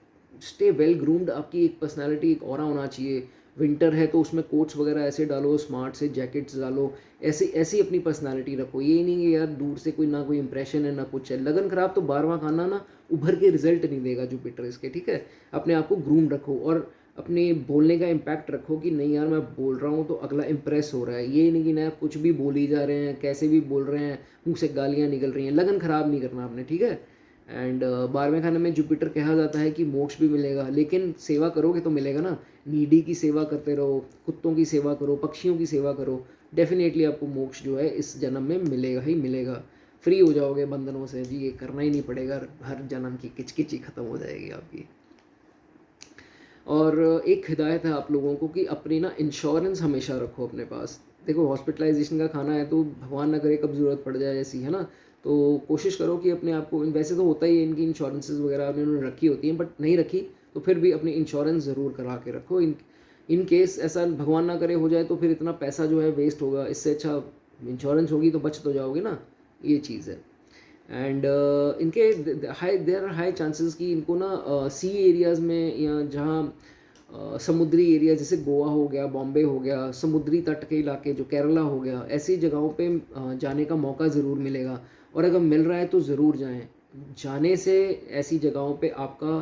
Stay well groomed. आपकी एक पर्सनालिटी, एक ऑरा होना चाहिए। विंटर है तो उसमें कोट्स वगैरह ऐसे डालो, स्मार्ट से जैकेट्स डालो, ऐसे ऐसी अपनी पर्सनालिटी रखो। ये नहीं कि यार दूर से कोई ना कोई इंप्रेशन है ना कुछ है। लगन खराब तो 12वां खाना ना उभर के रिजल्ट नहीं देगा जुपिटर इसके, ठीक है। अपने आप को ग्रूम रखो, और अपने बोलने का इम्पैक्ट रखो कि नहीं यार मैं बोल रहा हूँ तो अगला इम्प्रेस हो रहा है। ये नहीं कि ना कुछ भी बोली जा रहे हैं, कैसे भी बोल रहे हैं, मुँह से गालियाँ निकल रही हैं। लगन खराब नहीं करना आपने, ठीक है। एंड 12वें खाने में जुपिटर कहा जाता है कि मोक्ष भी मिलेगा, लेकिन सेवा करोगे तो मिलेगा ना। नीडी की सेवा करते रहो, कुत्तों की सेवा करो, पक्षियों की सेवा करो, डेफिनेटली आपको मोक्ष जो है इस जन्म में मिलेगा ही मिलेगा। फ्री हो जाओगे बंधनों से जी, ये करना ही नहीं पड़ेगा, हर जन्म की किचकिच ही खत्म हो जाएगी आपकी। और एक हिदायत है आप लोगों को कि अपनी ना इंश्योरेंस हमेशा रखो अपने पास। देखो हॉस्पिटलाइजेशन का खाना है तो भगवान ना करे कब ज़रूरत पड़ जाए ऐसी, है ना। तो कोशिश करो कि अपने आप को, वैसे तो होता ही है इनकी इंश्योरेंसेज वगैरह उन्होंने रखी होती हैं, बट नहीं रखी तो फिर भी अपनी इंश्योरेंस ज़रूर करा के रखो। इन केस ऐसा भगवान ना करे हो जाए तो फिर इतना पैसा जो है वेस्ट होगा, इससे अच्छा इंश्योरेंस होगी तो बच तो जाओगे ना, ये चीज़ है। एंड इनके high there are high chances कि इनको ना सी एरियाज़ में या जहाँ समुद्री एरिया जैसे गोवा हो गया, बॉम्बे हो गया, समुद्री तट के इलाके जो केरला हो गया, ऐसी जगहों पे जाने का मौका ज़रूर मिलेगा। और अगर मिल रहा है तो ज़रूर जाएं। जाने से ऐसी जगहों पे आपका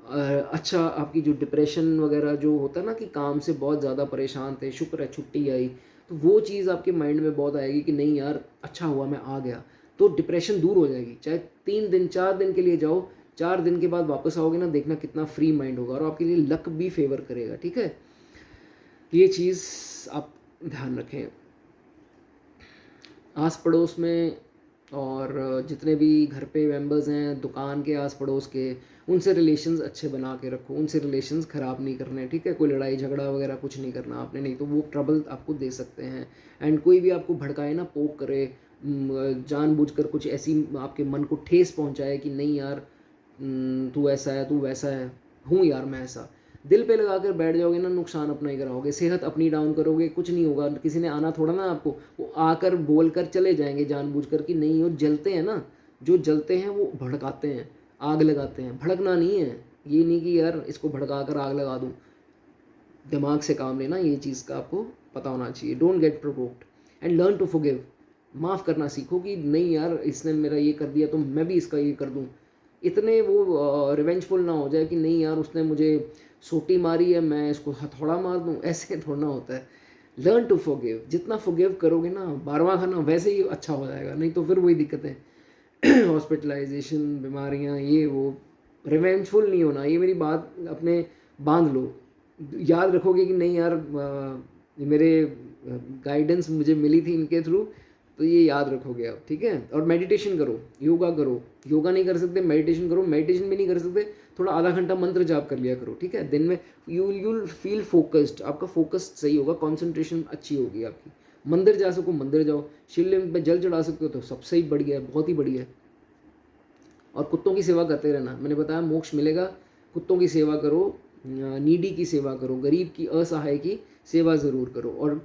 अच्छा, आपकी जो डिप्रेशन वगैरह जो होता है ना कि काम से बहुत ज़्यादा परेशान थे, शुक्र है छुट्टी आई, तो वो चीज़ आपके माइंड में बहुत आएगी कि नहीं यार अच्छा हुआ मैं आ गया, तो डिप्रेशन दूर हो जाएगी। चाहे 3 दिन 4 दिन के लिए जाओ, 4 दिन के बाद वापस आओगे ना, देखना कितना फ्री माइंड होगा और आपके लिए लक भी फेवर करेगा, ठीक है। ये चीज़ आप ध्यान रखें। आस पड़ोस में और जितने भी घर पे मेंबर्स हैं, दुकान के आस पड़ोस के, उनसे रिलेशंस अच्छे बना के रखो, उनसे रिलेशंस ख़राब नहीं करने, ठीक है। कोई लड़ाई झगड़ा वगैरह कुछ नहीं करना आपने, नहीं तो वो ट्रबल आपको दे सकते हैं। एंड कोई भी आपको भड़काए ना, पोक करे, जानबूझकर कुछ ऐसी आपके मन को ठेस पहुंचाए कि नहीं यार तू ऐसा है, तू वैसा है, हूँ यार मैं ऐसा, दिल पे लगा कर बैठ जाओगे ना, नुकसान अपना ही कराओगे, सेहत अपनी डाउन करोगे, कुछ नहीं होगा। किसी ने आना थोड़ा ना आपको, वो आकर बोल कर चले जाएंगे जानबूझकर कि नहीं। वो जलते हैं ना, जो जलते हैं वो भड़काते हैं, आग लगाते हैं। भड़कना नहीं है, ये नहीं कि यार इसको भड़का कर आग लगा दूँ, दिमाग से काम लेना, ये चीज़ का आपको पता होना चाहिए। Don't get provoked and learn to forgive. माफ़ करना सीखो कि नहीं यार इसने मेरा ये कर दिया तो मैं भी इसका ये कर दूँ। इतने वो रिवेंजफुल ना हो जाए कि नहीं यार उसने मुझे सोटी मारी है, मैं इसको हथौड़ा मार दूँ, ऐसे थोड़ा ना होता है। Learn to forgive. जितना फॉरगिव करोगे ना, 12वां खाना वैसे ही अच्छा हो जाएगा, नहीं तो फिर वही दिक्कतें हॉस्पिटलाइजेशन, बीमारियाँ, ये वो। रिवेंजफुल नहीं होना, ये मेरी बात अपने बांध लो, याद रखोगे कि नहीं यार मेरे गाइडेंस मुझे मिली थी इनके थ्रू, तो ये याद रखोगे आप, ठीक है। और मेडिटेशन करो, योगा करो। योगा नहीं कर सकते मेडिटेशन करो, मेडिटेशन भी नहीं कर सकते थोड़ा आधा घंटा मंत्र जाप कर लिया करो, ठीक है। दिन में यूल फील फोकस्ड, आपका फोकस सही होगा, कॉन्सेंट्रेशन अच्छी होगी आपकी। मंदिर जा सको मंदिर जाओ, शिवलिंग पे जल चढ़ा सकते हो तो सबसे ही बढ़िया है, बहुत ही बढ़िया है। और कुत्तों की सेवा करते रहना, मैंने बताया मोक्ष मिलेगा। कुत्तों की सेवा करो, नीडी की सेवा करो, गरीब की, असहाय की सेवा ज़रूर करो। और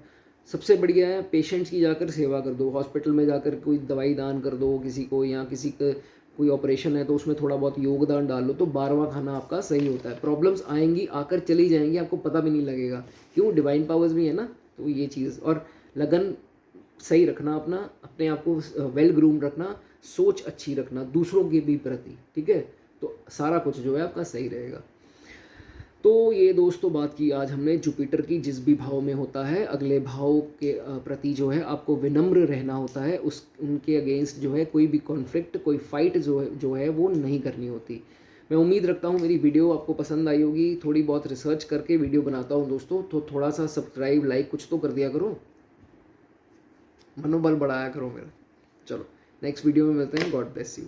सबसे बढ़िया है पेशेंट्स की जाकर सेवा कर दो, हॉस्पिटल में जाकर कोई दवाई दान कर दो किसी को, या किसी का कोई ऑपरेशन है तो उसमें थोड़ा बहुत योगदान डाल लो, तो 12वां खाना आपका सही होता है। प्रॉब्लम्स आएंगी, आकर चली जाएंगी, आपको पता भी नहीं लगेगा, क्यों, डिवाइन पावर्स भी है ना। तो ये चीज़, और लगन सही रखना, अपना अपने आप को वेल ग्रूम रखना, सोच अच्छी रखना दूसरों के भी प्रति, ठीक है। तो सारा कुछ जो है आपका सही रहेगा। तो ये दोस्तों बात की आज हमने जुपिटर की, जिस भी भाव में होता है अगले भाव के प्रति जो है आपको विनम्र रहना होता है, उस उनके अगेंस्ट जो है कोई भी कॉन्फ्लिक्ट, कोई फाइट जो है वो नहीं करनी होती। मैं उम्मीद रखता हूँ मेरी वीडियो आपको पसंद आई होगी। थोड़ी बहुत रिसर्च करके वीडियो बनाता हूँ दोस्तों, तो थोड़ा सा सब्सक्राइब लाइक कुछ तो कर दिया करो, मनोबल बढ़ाया करो मेरा। चलो नेक्स्ट वीडियो में मिलते हैं, गॉड ब्लेस यू।